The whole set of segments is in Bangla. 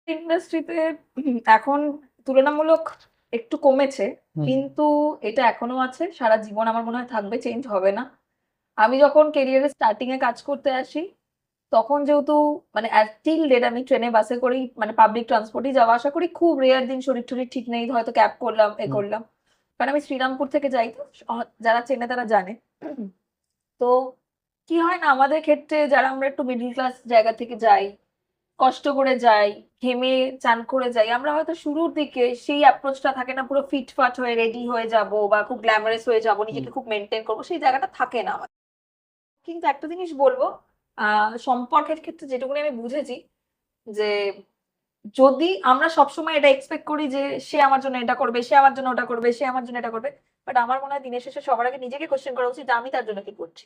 ইন্ডাস্ট্রিতে এখন তুলনামূলক একটু কমেছে, হুম, কিন্তু এটা এখনো আছে, সারা জীবন আমার মনে হয় থাকবে, চেঞ্জ হবে না। আমি যখন কেরিয়ারের স্টার্টিং এ কাজ করতে আসি, তখন যেহেতু মানে টিল ডেট আমি ট্রেনে বাসে করেই মানে পাবলিক ট্রান্সপোর্টেই যাওয়া আসা করি, খুব রেয়ার দিন শরীর টরীর ঠিক নেই, হয়তো ক্যাব করলাম হুম, করলাম। কারণ আমি শ্রীরামপুর থেকে যাই, তো যারা চেনে তারা জানে। তো কি হয় না, আমাদের ক্ষেত্রে যারা আমরা একটু মিডল ক্লাস জায়গা থেকে যাই, কষ্ট করে যাই, ঘেমে চান করে যাই, আমরা হয়তো শুরুর দিকে সেই অ্যাপ্রোচটা থাকে না, পুরো ফিটফাট হয়ে রেডি হয়ে যাব বা খুব গ্ল্যামারাস হয়ে যাব, হুম, নিজেকে খুব মেনটেন করবো, সেই জায়গাটা থাকে না আমাদের। কিন্তু একটা জিনিস বলবো, সম্পর্কের ক্ষেত্রে যেটুকুনি আমি বুঝেছি, যে যদি আমরা সবসময় এটা এক্সপেক্ট করি যে সে আমার জন্য এটা করবে, সে আমার জন্য ওটা করবে, সে আমার জন্য এটা করবে, বাট আমার মনে হয় দিনের শেষে সবার আগে নিজেকে কোশ্চেন করা উচিত যে আমি তার জন্য কি করছি,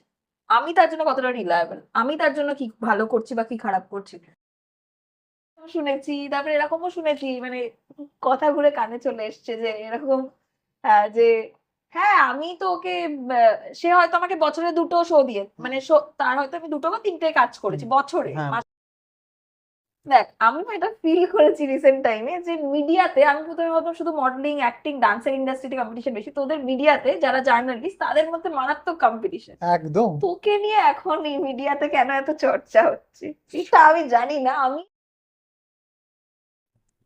আমি তার জন্য কতটা রিলায়েবল, আমি তার জন্য কি ভালো করছি বা কি খারাপ করছি। শুনেছি, তারপরে এরকমও শুনেছি, মানে কথা ঘুরে কানে চলে এসছে যে এরকম, যে হ্যাঁ আমি তো ওকে, সে হয়তো আমাকে বছরে 2টো শো দিয়ে, হুম, মানে তার হয়তো আমি 2টো বা 3টে কাজ হুম, করেছি বছরে। হ্যাঁ, দেখ, আমিও এটা ফিল করেছি রিসেন্ট টাইমে, যে মিডিয়াতে আমি প্রথমে ভাবতাম শুধু মডেলিং, অ্যাক্টিং, ডান্সের ইন্ডাস্ট্রিতে কম্পিটিশন বেশি, তো ওদের মিডিয়াতে যারা জার্নালিস্ট তাদের মধ্যে মারাত্মক কম্পিটিশন। একদম। তোকে নিয়ে এখন এই মিডিয়াতে কেন এত চর্চা হচ্ছে এটা আমি জানি না। আমি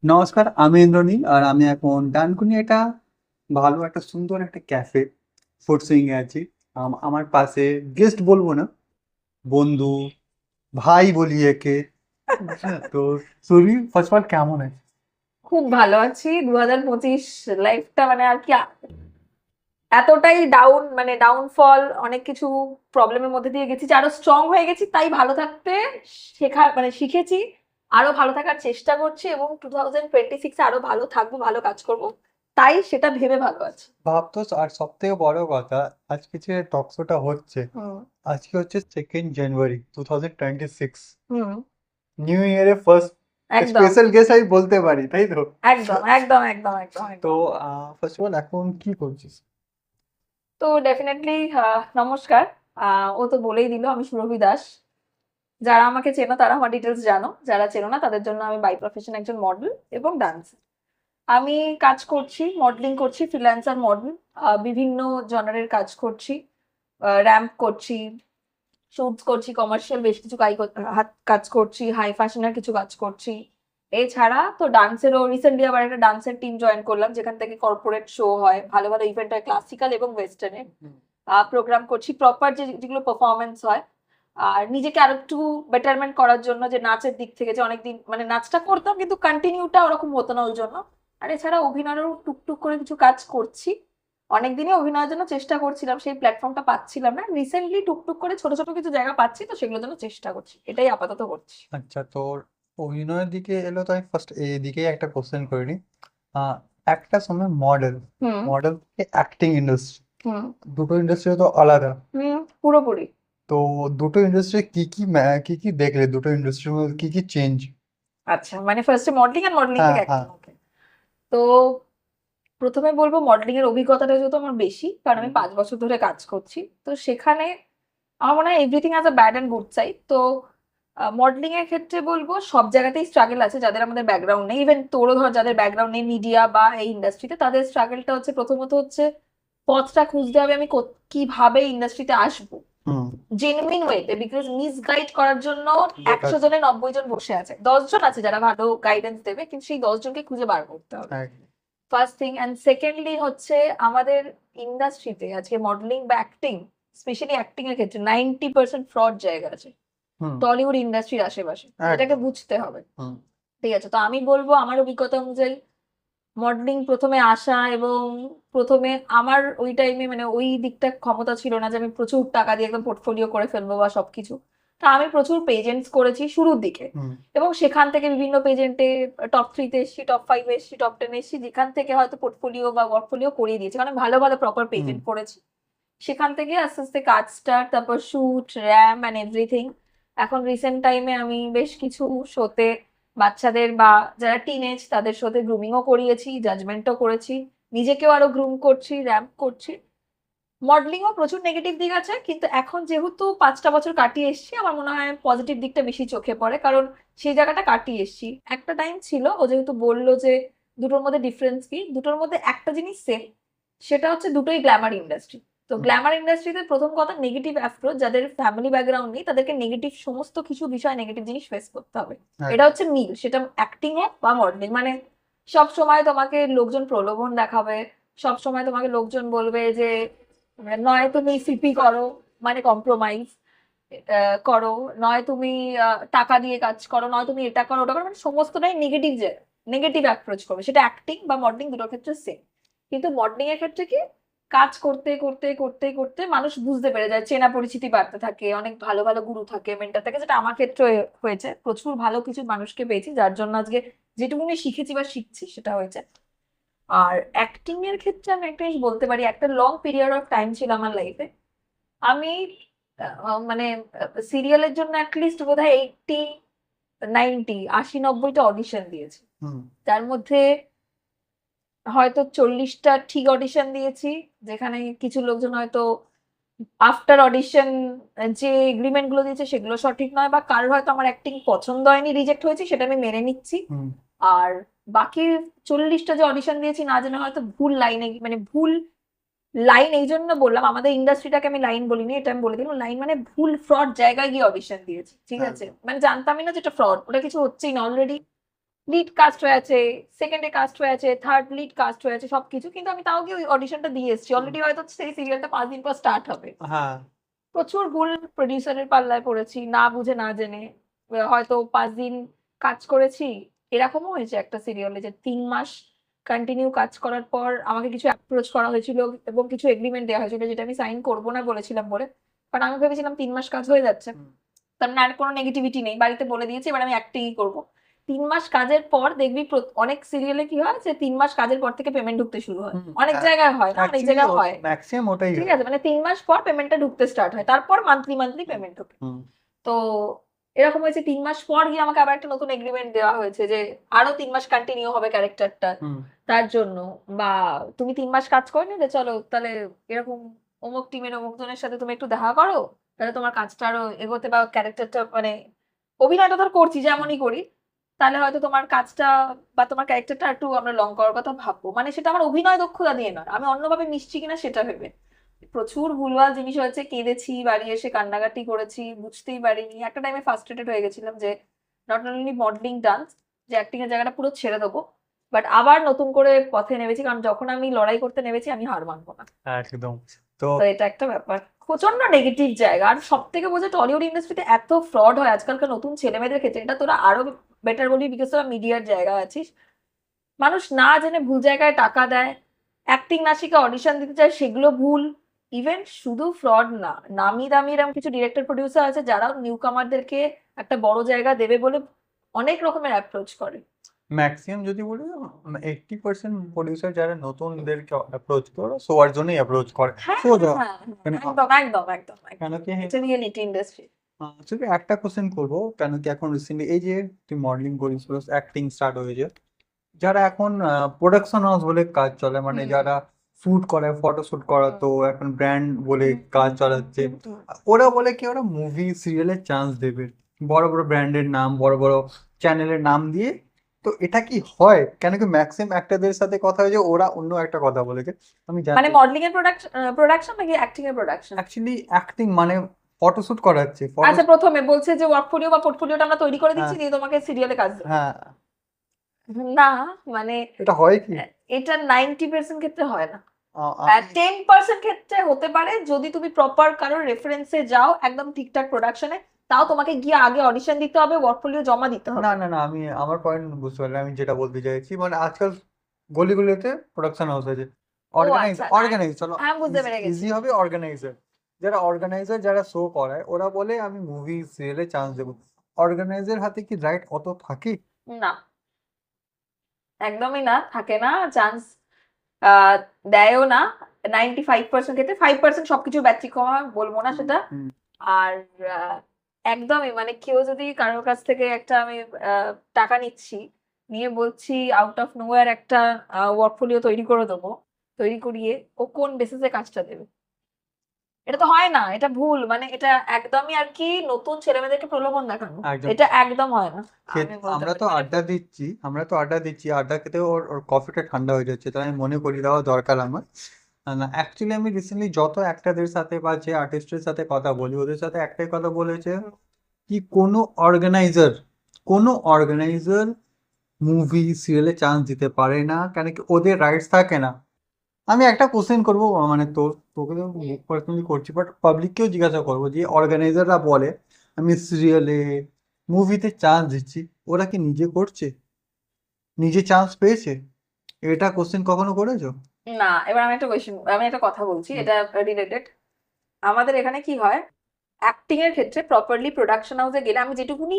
নমস্কার, আমি ইন্দ্রনীল আর আমি এখন ডানকুনি একটা ভালো একটা সুন্দর একটা ক্যাফে ফুড সুইং এ আছি। আমার পাশে গেস্ট বলবো না, বন্ধু, ভাই বলি একে। তো সুরভি, ফার্স্ট অফ অল কেমন আছে? খুব ভালো আছি। 2025 লাইফটা মানে আর কি এতটাই ডাউন, মানে ডাউনফল, অনেক কিছু প্রবলেমের মধ্যে দিয়ে গেছি যে আরো স্ট্রং হয়ে গেছি, তাই ভালো থাকতে শেখা মানে শিখেছি, আরো ভালো থাকার চেষ্টা করছি, এবং 2026 আরো ভালো থাকবো, ভালো কাজ করব, তাই সেটা ভেবে ভালো আছি। ভাবতো। আর সব থেকে বড় কথা, আজকে যে টক শোটা হচ্ছে, হুম। আজকে হচ্ছে 2nd জানুয়ারি 2026, হুম। নিউ ইয়ারের ফার্স্ট একদম স্পেশাল গেস্ট আমি বলতে পারি, তাই তো? একদম একদম একদম একদম তো একদম। ফার্স্ট অফ অল এখন কি করছিস? তো ডেফিনেটলি, নমস্কার। ও তো বলেই দিল, আমি সুরভি দাস। যারা আমাকে চেনো তারা আমার ডিটেলস জানো, যারা চেনো না তাদের জন্য আমি বাই প্রফেশন একজন মডেল এবং ডান্সার। আমি কাজ করছি, মডেলিং করছি, ফ্রিল্যান্সার মডেল, বিভিন্ন জনারের কাজ করছি, র্যাম্প করছি, শুটস করছি, কমার্শিয়াল বেশ কিছু হাত কাজ করছি, হাই ফ্যাশনের কিছু কাজ করছি। এছাড়া তো ডান্সেরও রিসেন্টলি আবার একটা ডান্সের টিম জয়েন করলাম, যেখান থেকে কর্পোরেট শো হয়, ভালো ভালো ইভেন্ট হয়, ক্লাসিক্যাল এবং ওয়েস্টার্নের প্রোগ্রাম করছি, প্রপার যেগুলো পারফরমেন্স হয়। আর নিজেকে আরো একটু বেটারমেন্ট করার জন্য, যে নাচের দিক থেকে, যে অনেকদিন মানে নাচটা করতাম কিন্তু কন্টিনিউটা ওরকম হতো না ওই জন্য। আর এছাড়া অভিনয়েরও টুকটুক করে কিছু কাজ করছি। অনেকদিনই অভিনয়ের জন্য চেষ্টা করছিলাম, সেই প্ল্যাটফর্মটা পাচ্ছিলাম না, রিসেন্টলি টুকটুক করে ছোট ছোট কিছু জায়গা পাচ্ছি, তো সেগুলোর জন্য চেষ্টা করছি, এটাই আপাতত করছি। আচ্ছা, তোর অভিনয়ের দিকে এলো তো আমি ফার্স্ট এইদিকেই একটা কোশ্চেন করে নিই। আহ, একটা সময় মডেল, হুম। মডেল থেকে অ্যাক্টিং ইন্ডাস্ট্রি, হুম। দুটো ইন্ডাস্ট্রি তো আলাদা। হুম, পুরোপুরি। তো দুটো ইন্ডাস্ট্রি কি কি কি কি দেখলে, দুটো ইন্ডাস্ট্রির মধ্যে কি কি চেঞ্জ? আচ্ছা, মানে ফার্স্টে মডেলিং আর মডেলিং হ্যাঁ, থেকে হ্যাঁ। অ্যাক্টিং, ওকে। তো প্রথমে বলবো মডেলিং এর অভিজ্ঞতাটা যেহেতু আমার বেশি, কারণ আমি হুম, 5 বছর ধরে কাজ করছি, তো সেখানে আমার মনে হয় everything has a bad and good side. তো মডেলিং এর ক্ষেত্রে বলবো সব জায়গাতেই স্ট্রাগল আছে, যাদের আমাদের ব্যাকগ্রাউন্ড নেই, ইভেন তোরও ধর যাদের ব্যাকগ্রাউন্ড নেই মিডিয়া বা এই ইন্ডাস্ট্রিতে, তাদের স্ট্রাগলটা হচ্ছে প্রথমত হচ্ছে পথটা খুঁজতে হবে, আমি কিভাবে ইন্ডাস্ট্রিতে আসবো হুম, জেনুইন ওয়েতে, বিকজ মিসগাইড করার জন্য লোক 100 জনে 90 জন বসে আছে, 10 জন আছে যারা ভালো গাইডেন্স দেবে, কিন্তু সেই 10 জনকে খুঁজে বার করতে হবে। একদম। ফার্স্ট থিং, অ্যান্ড সেকেন্ডলি হচ্ছে আমাদের ইন্ডাস্ট্রিতে আজকে মডেলিং বা অ্যাক্টিং, স্পেশালি অ্যাক্টিং এর ক্ষেত্রে 90% ফ্রড জায়গা আছে হুম, টলিউড ইন্ডাস্ট্রির আশেপাশে, যেটাকে একদম। বুঝতে হবে। হুম, ঠিক আছে, তো আমি বলবো আমার অভিজ্ঞতা অনুযায়ী মডেলিং প্রথমে আসা, এবং প্রথমে আমার ওই টাইমে মানে ওই দিকটা ক্ষমতা ছিল না যে আমি প্রচুর টাকা দিয়ে একদম পোর্টফোলিও করে ফেলবো বা সবকিছু। তা আমি প্রচুর পেজেন্টস করেছি শুরুর দিকে, হুম, এবং সেখান থেকে বিভিন্ন পেজেন্টে টপ 3-তে এসছি, টপ 5-এ এসছি, টপ 10-এ এসছি, যেখান থেকে হয়তো পোর্টফোলিও বা ওয়ার্কফোলিও করিয়ে দিয়েছি, কারণ আমি ভালো ভালো প্রপার হুম, পেজেন্ট করেছি। সেখান থেকে আস্তে আস্তে কাজ স্টার্ট, তারপর শুট, র্যাম অ্যান্ড এভরিথিং। এখন রিসেন্ট টাইমে আমি বেশ কিছু শোতে বাচ্চাদের বা যারা টিনেজ তাদের সাথে গ্রুমিংও করিয়েছি, জাজমেন্টও করেছি, নিজেকেও আরো গ্রুম করছি, র্যাম্প করছি। মডেলিংও প্রচুর নেগেটিভ দিক আছে, কিন্তু এখন যেহেতু 5টা বছর কাটিয়ে এসেছি, আমার মনে হয় পজিটিভ দিকটা বেশি চোখে পড়ে, কারণ সেই জায়গাটা কাটিয়ে এসেছি। একটা টাইম ছিল, ও যেহেতু বললো যে দুটোর মধ্যে ডিফারেন্স কি, দুটোর মধ্যে একটা জিনিস সেম, সেটা হচ্ছে দুটোই গ্ল্যামার ইন্ডাস্ট্রি। তো হুম, গ্ল্যামার ইন্ডাস্ট্রিতে প্রথম কথা নেগেটিভ অ্যাপ্রোচ, যাদের ফ্যামিলি ব্যাকগ্রাউন্ড নেই তাদেরকে নেগেটিভ সমস্ত কিছু বিষয়, নেগেটিভ জিনিস ফেস করতে হবে। এটা একদম। হচ্ছে মিল, সেটা অ্যাক্টিং হোক বা মডেলিং। মানে সব সময় তোমাকে লোকজন প্রলোভন দেখাবে, সব সময় তোমাকে লোকজন বলবে যে নয় তুমি সিপি করো, মানে কম্প্রোমাইজ করো, নয় তুমি টাকা দিয়ে কাজ করো, নয় তুমি এটা করো ওটা করো, মানে সমস্তটাই নেগেটিভ, যে নেগেটিভ অ্যাপ্রোচ করবে। সেটা অ্যাক্টিং বা মডেলিং দুটোর ক্ষেত্রে সেম। কিন্তু মডেলিং এর ক্ষেত্রে কি, কাজ করতে করতে করতে করতে মানুষ বুঝতে পেরে যায়, চেনা পরিচিতি বাড়তে থাকে, অনেক ভালো ভালো গুরু থাকে, মেন্টর থাকে, যেটা আমার ক্ষেত্রে হয়েছে। প্রচুর ভালো কিছু মানুষকে পেয়েছি, যার জন্য আজকে যেটুকুনি শিখেছি বা শিখছি সেটা হয়েছে। আর অ্যাক্টিং এর ক্ষেত্রে আমি একটা জিনিস বলতে পারি, একটা লং পিরিয়ড অফ টাইম ছিল আমার লাইফে, আমি মানে সিরিয়ালের জন্য অ্যাটলিস্ট বোধহয় 80, 90, 80, 90টা অডিশন দিয়েছি। হুম, তার মধ্যে হয়তো 40টা ঠিক অডিশন দিয়েছি, যেখানে কিছু লোকজন হয়তো আফটার অডিশন যে এগ্রিমেন্ট গুলো দিয়েছে সেগুলো সঠিক নয়, বা কারোর হয়তো আমার অ্যাক্টিং পছন্দ হয়নি, রিজেক্ট হয়েছি, সেটা আমি মেনে নিচ্ছি। হুম, আর বাকি 40টা যে অডিশন দিয়েছি, না জেনে হয়তো ভুল লাইনে, মানে ভুল লাইন, এই জন্য বললাম, আমাদের ইন্ডাস্ট্রিটাকে আমি লাইন বলিনি, এটা আমি বলে দিলাম, লাইন মানে ভুল ফ্রড জায়গায় গিয়ে অডিশন দিয়েছি, ঠিক আছে? একদম। মানে জানতামই না যেটা ফ্রড, ওটা কিছু হচ্ছেই না, অলরেডি লিড কাস্ট হয়ে আছে, সেকেন্ডে কাস্ট হয়ে আছে, থার্ড লিড কাস্ট হয়ে আছে, সবকিছু, কিন্তু আমি তাও গিয়ে ওই অডিশনটা দিয়ে এসেছি, হুম, অলরেডি হয়তো সেই সিরিয়ালটা 5 দিন পর স্টার্ট হবে। হ্যাঁ, প্রচুর ভুল প্রডিউসারের পাল্লায় পড়েছি, না বুঝে না জেনে। হয়তো 5 দিন কাজ করেছি, এরকমও হয়েছে একটা সিরিয়ালে যে 3 মাস কন্টিনিউ কাজ করার পর আমাকে কিছু অ্যাপ্রোচ করা হয়েছিল এবং কিছু এগ্রিমেন্ট দেওয়া হয়েছিল, যেটা আমি সাইন করবো না বলেছিলাম বলে। কারণ আমি ভেবেছিলাম 3 মাস কাজ হয়ে যাচ্ছে, হুম, তার মানে আর কোনো নেগেটিভিটি নেই, বাড়িতে বলে দিয়েছি, এবার আমি অ্যাক্টিংই করবো। 3 মাস কাজের পর দেখবি অনেক সিরিয়ালে কি হয়, যে 3 মাস কাজের পর থেকে পেমেন্ট ঢুকতে শুরু হয়। হুম, অনেক জায়গায় হয় না, অনেক অ্যাকচুয়ালি জায়গায় হয়, ম্যাক্সিমাম ওটাই ঠিক হয়। আছে? মানে 3 মাস পর পেমেন্টটা ঢুকতে স্টার্ট হয়, তারপর মান্থলি মান্থলি হুম, পেমেন্ট ঢোকে। হুম, তো এরকম হয়েছে, 3 মাস পর গিয়ে আমাকে আবার একটা নতুন এগ্রিমেন্ট দেওয়া হয়েছে যে আরো 3 মাস কন্টিনিউ হবে ক্যারেক্টারটা, হুম, তার জন্য। বা তুমি 3 মাস কাজ করে নিলে, চলো তাহলে এরকম অমুক টিমের অমুক জনের সাথে তুমি একটু দেখা করো, তাহলে তোমার কাজটা আরো এগোতে, বা ক্যারেক্টারটা মানে অভিনয়টা ধর করছি হুম, যেমনই করি, তাহলে হয়তো তোমার কাজটা বা তোমার ক্যারেক্টারটা একটু আমরা লং করার কথা ভাববো। মানে সেটা আমার অভিনয় দক্ষতা দিয়ে নয়, আমি অন্যভাবে মিশছি কিনা সেটা ভেবে। প্রচুর ভুলভাল জিনিস হয়েছে, কেঁদেছি, বাড়ি এসে কান্নাকাটি করেছি, বুঝতেই পারিনি। একটা টাইমে ফ্রাস্ট্রেটেড হয়ে গেছিলাম যে নট অনলি মডেলিং, ডান্স, যে অ্যাক্টিং এর জায়গাটা পুরো ছেড়ে দেবো। বাট আবার নতুন করে পথে নেমেছি, কারণ যখন আমি লড়াই করতে নেমেছি আমি হার মানবো না। একদম। তো তো এটা একটা ব্যাপার, প্রচন্ড নেগেটিভ জায়গা। আর সব থেকে বোঝা, টলিউড ইন্ডাস্ট্রিতে এত ফ্রড হয় আজকালকার নতুন ছেলে মেয়েদের ক্ষেত্রে, এটা তোরা আরো বেটার বলবি, বিকজ তোরা মিডিয়ার জায়গা আছিস। মানুষ না জেনে ভুল জায়গায় টাকা দেয়, অ্যাক্টিং না শিখে অডিশন দিতে চায়, সেগুলো ভুল। ইভেন শুধু ফ্রড না, নামি দামি এরকম কিছু ডিরেক্টর প্রডিউসার আছে যারা নিউ কামারদেরকে একটা বড় জায়গা দেবে বলে অনেক রকমের অ্যাপ্রোচ করে। ম্যাক্সিমাম যদি বলি 80% প্রডিউসার যারা নতুনদেরকে অ্যাপ্রোচ করে শোয়ার জন্যই অ্যাপ্রোচ করে হ্যাঁ, সোজা। হ্যাঁ, হ্যাঁ, মানে একদম একদম একদম একদম। কেন কি এটা রিয়েলিটি ইন্ডাস্ট্রি। শুধু একটা কোশ্চেন করবো, কেন কি এখন রিসেন্টলি এই যে তুই মডেলিং করিস প্লাস অ্যাক্টিং স্টার্ট হয়েছে, যারা এখন প্রোডাকশন হাউস বলে কাজ চলে, মানে হুম, যারা শুট করে ফটোশুট করা, হুম, তো এখন ব্র্যান্ড বলে হুম, কাজ হুম, হুম, চালাচ্ছে। হুম, হুম। ওরা বলে কি ওরা মুভি সিরিয়ালের চান্স দেবে, বড় বড় ব্র্যান্ডের নাম, বড় বড় চ্যানেলের নাম দিয়ে। তো এটা কি হয়? কেন কি ম্যাক্সিমাম অ্যাক্টরদের সাথে কথা হয়েছে, ওরা অন্য একটা কথা বলেছে। আমি মানে জানতে মডেলিং এর প্রোডাকশন নাকি অ্যাক্টিং এর প্রোডাকশন? অ্যাকচুয়ালি অ্যাক্টিং মানে ফটোশুট করাচ্ছে ফটো। আচ্ছা, প্রথমে বলছে যে ওয়ার্কফোলিও বা পোর্টফোলিওটা আমরা তৈরি করে হ্যাঁ, দিচ্ছি, দিয়ে তোমাকে সিরিয়ালে কাজ দেবো। হ্যাঁ, না, মানে এটা হয় কি? এটা 90% ক্ষেত্রে হয় না। আমি 10% ক্ষেত্রে হতে পারে, যদি তুমি প্রপার কারোর রেফারেন্সে যাও একদম ঠিকঠাক প্রোডাকশনে, তাও তোমাকে গিয়ে আগে অডিশন দিতে হবে, ওয়ার্কফোলিও জমা দিতে না, হবে। না, না, আমি আমার পয়েন্ট বুঝতে পারলাম। আমি যেটা বলতে চাইছি মানে আজকাল গলিগুলিতে প্রোডাকশন হাউস আছে, ও আচ্ছা, না, অর্গানাইজ চলো, হ্যাঁ, বুঝতে পেরে গেছি। ইজি হবে অর্গানাইজার। যারা অর্গানাইজার যারা শো করায় ওরা বলে আমি মুভি সিরিয়ালে চান্স দেবো। অর্গানাইজার হাতে কি রাইট অত থাকে? না, একদমই না, থাকে না চান্স, আহ দেয়ও না। 95% ক্ষেত্রে, 5% সবকিছু ব্যতিক্রম হয়, বলবো না হুম, সেটা। হুম, আর আহ, একদমই মানে কেউ যদি কারোর কাছ থেকে একটা, আমি টাকা নিচ্ছি, নিয়ে বলছি আউট অফ নোওয়্যার একটা ওয়ার্কফোলিও তৈরি করে দেবো, তৈরি করিয়ে ও কোন বেসিসে কাজটা দেবে? এটা তো হয় না, এটা ভুল, মানে এটা একদমই আর কি নতুন ছেলেমেয়েদেরকে প্রলোভন দেখানো, একদম। এটা একদম হয় না। আমি বলতে আমরা পারি তো মানে আড্ডা দিচ্ছি, আড্ডা খেতে ওর কফিটা ঠান্ডা হয়ে যাচ্ছে, তাই আমি মনে করি দেওয়া দরকার আমার। না, অ্যাকচুয়ালি আমি রিসেন্টলি যত অ্যাক্টরদের সাথে বা যে আর্টিস্টের সাথে কথা বলি, ওদের সাথে একটাই কথা বলেছে কি কোনো অর্গানাইজার মুভি সিরিয়ালে চান্স দিতে পারে না, কেন কি ওদের রাইটস থাকে না। আমি একটা কোশ্চেন করবো, মানে তোকে তো পার্সোনালি করছি, বাট পাবলিককেও জিজ্ঞাসা করবো যে অর্গানাইজাররা বলে আমি সিরিয়ালে মুভিতে চান্স দিচ্ছি, ওরা কি নিজে করছে, নিজে চান্স পেয়েছে? এটা কোশ্চেন কখনো করেছো? না। এবার আমি একটা কথা বলছি, হুম, এটা রিলেটেড। আমাদের এখানে কি হয়, অ্যাক্টিং এর ক্ষেত্রে প্রপারলি প্রোডাকশন হাউসে গেলে, আমি যেটুকুনি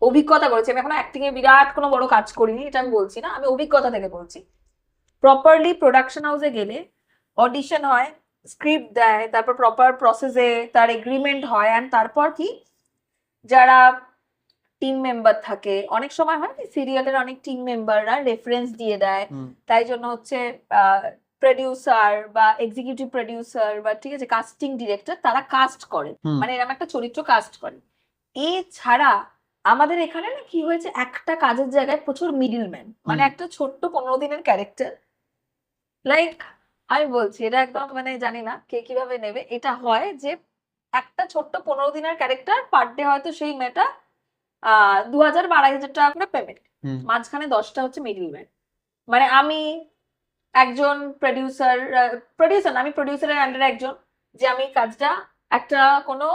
অভিজ্ঞতা করেছি, আমি এখনো অ্যাক্টিং এ বিরাট কোনো বড় কাজ করিনি, এটা আমি বলছি না, আমি অভিজ্ঞতা থেকে বলছি। প্রপারলি প্রোডাকশন হাউসে গেলে অডিশন হয়, স্ক্রিপ্ট দেয়, তারপর প্রপার প্রসেসে তার এগ্রিমেন্ট হয়, অ্যান্ড তারপর কি, যারা টিম মেম্বার থাকে, অনেক সময় হয় সিরিয়ালের অনেক টিম মেম্বাররা রেফারেন্স দিয়ে দেয়, হুম, তাই জন্য হচ্ছে প্রডিউসার বা এক্সিকিউটিভ প্রডিউসার বা ঠিক আছে কাস্টিং ডিরেক্টর তারা কাস্ট করে, হুম, মানে এরকম একটা চরিত্র কাস্ট করে। এছাড়া আমাদের এখানে না কি হয়েছে, একটা কাজের জায়গায় প্রচুর মিডলম্যান, মানে হুম, একটা ছোট্ট 15 দিনের ক্যারেক্টার, লাইক আমি বলছি এটা একদম মানে জানি না কে কিভাবে নেবে, এটা হয় যে একটা ছোট্ট 15 দিনের ক্যারেক্টার পার ডে হয়তো সেই মেয়েটা 2000 বা 2500 টাকা করে পেমেন্ট, হুম, মাঝখানে 10টা হচ্ছে মিডলম্যান। মানে আমি একজন প্রডিউসার না, আমি প্রডিউসারের আন্ডারে একজন, যে আমি কাজটা একটা কোনো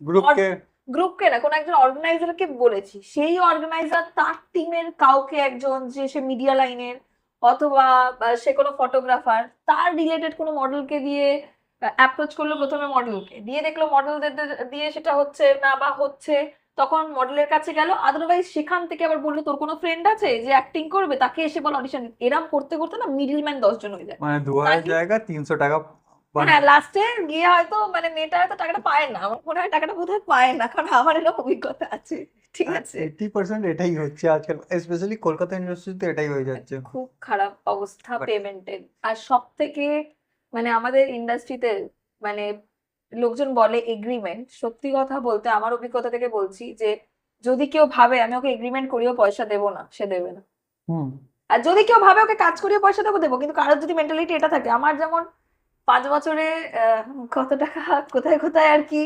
গ্রুপকে। গ্রুপকে না, কোনো একজন অর্গানাইজারকে বলেছি, সেই অর্গানাইজার তার টিমের কাউকে একজন, যে সে মিডিয়া লাইনের অথবা সে কোনো ফটোগ্রাফার, তার রিলেটেড কোনো মডেলকে দিয়ে অ্যাপ্রোচ করলো, প্রথমে মডেলকে দিয়ে দেখলো মডেলদের দিয়ে সেটা হচ্ছে না বা হচ্ছে, তখন মডেলের কাছে গেল, আদারওয়াইজ সেখান থেকে আবার বললো তোর কোনো ফ্রেন্ড আছে যে অ্যাক্টিং করবে, তাকে এসে বল অডিশন, এরম করতে করতে না মিডল ম্যান 10 জন হয়ে যায়। মানে দু তা হাজার কি, জায়গা 300 টাকা হ্যাঁ লাস্টে গিয়ে হয়তো মানে মেয়েটা হয়তো টাকাটা পায় না, আমার মনে হয় টাকাটা বোধহয় পায় না, কারণ আমার এরকম অভিজ্ঞতা আছে, ঠিক আছে। 80% এটাই হচ্ছে আজকাল, স্পেশালি কলকাতা ইন্ডাস্ট্রিতে এটাই হয়ে যাচ্ছে। খুব খারাপ অবস্থা বাট পেমেন্টের। আর সব থেকে মানে আমাদের ইন্ডাস্ট্রিতে মানে লোকজন বলে এগ্রিমেন্ট, সত্যি কথা বলতে আমার অভিজ্ঞতা থেকে বলছি যে যদি কেউ ভাবে আমি ওকে এগ্রিমেন্ট করিও পয়সা দেবো না, সে দেবে না। হুম, আর যদি কেউ ভাবে ওকে কাজ করিয়ে পয়সা দেবো দেবো, কিন্তু কারোর যদি মেন্টালিটি এটা থাকে, আমার যেমন 5 বছরে আহ, কত টাকা কোথায় কোথায় আর কি,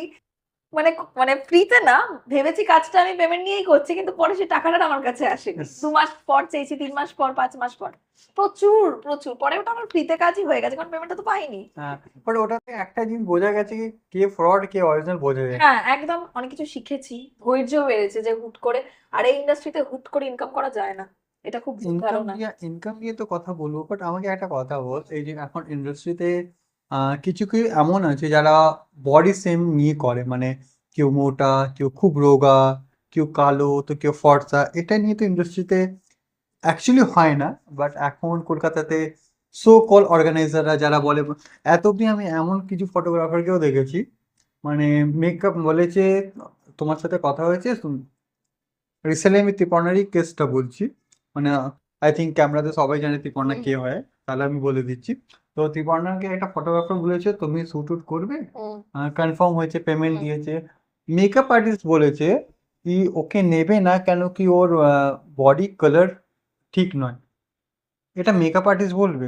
মানে মানে ফ্রিতে না, ভেবেছি কাজটা আমি পেমেন্ট নিয়েই করছি, কিন্তু পরে সেই টাকাটা আমার কাছে আসেনি, yes, 2 মাস পর চেয়েছি, 3 মাস পর, 5 মাস পর, প্রচুর প্রচুর, পরে ওটা আমার ফ্রিতে কাজই হয়ে গেছে, কারণ পেমেন্টটা তো পাইনি। হ্যাঁ, বাট ওটাতে একটা জিনিস বোঝা গেছে কি কে ফ্রড কে অরিজিনাল বোঝা যায়। হ্যাঁ একদম, অনেক কিছু শিখেছি, ধৈর্য বেড়েছে যে হুট করে, আর এই ইন্ডাস্ট্রিতে হুট করে ইনকাম করা যায় না, এটা খুব ভুল ধারণা। ইনকাম নিয়ে তো কথা বলবো, বাট আমাকে একটা কথা বল, এই যে এখন ইন্ডাস্ট্রিতে কিছু কেউ এমন আছে যারা বডি সেম নিয়ে করে, মানে কেউ মোটা, কেউ খুব রোগা, কেউ কালো, তো কেউ ফর্সা, এটা নিয়ে তো ইন্ডাস্ট্রিতে অ্যাকচুয়ালি হয় না। বাট এখন কলকাতাতে সো কল অর্গানাইজাররা যারা বলে, এত অব্দি আমি এমন কিছু ফটোগ্রাফারকেও দেখেছি, মানে মেকআপ বলেছে, তোমার সাথে কথা হয়েছে, রিসেন্টলি আমি ত্রিপর্ণারই কেসটা বলছি, মানে আই থিঙ্ক ক্যামেরাতে সবাই জানে ত্রিপর্ণা হুম কে হয়, তাহলে আমি বলে দিচ্ছি। তো ত্রিপর্ণাকে একটা ফটোগ্রাফার বলেছে তুমি শ্যুট উট করবে, হুম কনফার্ম হয়েছে, পেমেন্ট হুম। দিয়েছে। মেকআপ আর্টিস্ট বলেছে কি ওকে নেবে না, কেন কি ওর বডি কালার ঠিক নয়। এটা মেকআপ আর্টিস্ট বলবে?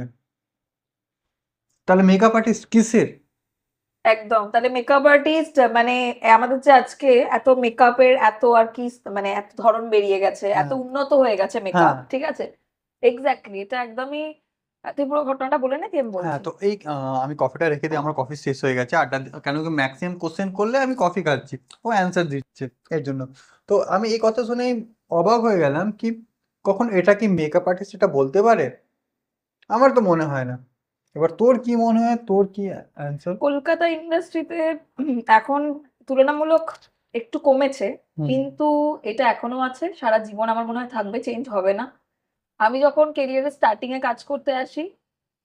তাহলে মেকআপ আর্টিস্ট কিসের? একদম, তাহলে মেকআপ আর্টিস্ট মানে আমাদের যে আজকে এত মেকআপের এত আর কি, মানে এত ধরন বেরিয়ে গেছে, এত হ্যাঁ, উন্নত হয়ে গেছে হ্যাঁ, মেকআপ, ঠিক আছে, এক্স্যাক্টলি, এটা একদমই, তুই পুরো ঘটনাটা বলে নে কি আমি হ্যাঁ। বলছি। তো এই আমি কফিটা রেখে দিই, আমার কফি শেষ হয়ে গেছে আড্ডা কেন কি ম্যাক্সিমাম কোশ্চেন করলে আমি কফি খাচ্ছি, ও অ্যান্সার দিচ্ছে এর জন্য। তো আমি এই কথা শুনে অবাক হয়ে গেলাম কি কখন এটা কি মেকআপ আর্টিস্ট এটা বলতে পারে? আমার তো মনে হয় না। এবার তোর কি মনে হয়, তোর কি অ্যান্সার? কলকাতা ইন্ডাস্ট্রিতে এখন তুলনামূলক একটু কমেছে, হুম, কিন্তু এটা এখনো আছে, সারা জীবন আমার মনে হয় থাকবে, চেঞ্জ হবে না। আমি যখন কেরিয়ারের স্টার্টিং এ কাজ করতে আসি,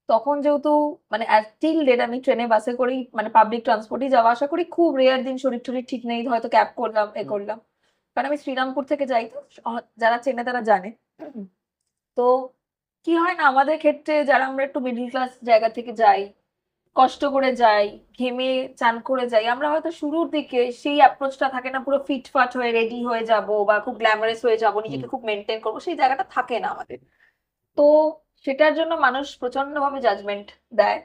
তখন যেহেতু মানে টিল ডেট আমি ট্রেনে বাসে করেই মানে পাবলিক ট্রান্সপোর্টেই যাওয়া আসা করি, খুব রেয়ার দিন শরীর টরীর ঠিক নেই, হয়তো ক্যাব করলাম এ হুম, করলাম, কারণ আমি শ্রীরামপুর থেকে যাই, তো যারা চেনে তারা জানে। তো কি হয় না, আমাদের ক্ষেত্রে যারা আমরা একটু মিডল ক্লাস জায়গা থেকে যাই, কষ্ট করে যাই, ঘেমে চান করে যাই, আমরা হয়তো শুরুর দিকে সেই অ্যাপ্রোচটা থাকে না, পুরো ফিটফাট হয়ে রেডি হয়ে যাব বা খুব গ্ল্যামারাস হয়ে যাব, হুম নিজেকে খুব মেনটেন করবো, সেই জায়গাটা থাকে না আমাদের। তো সেটার জন্য মানুষ প্রচন্ড ভাবে জাজমেন্ট দেয়।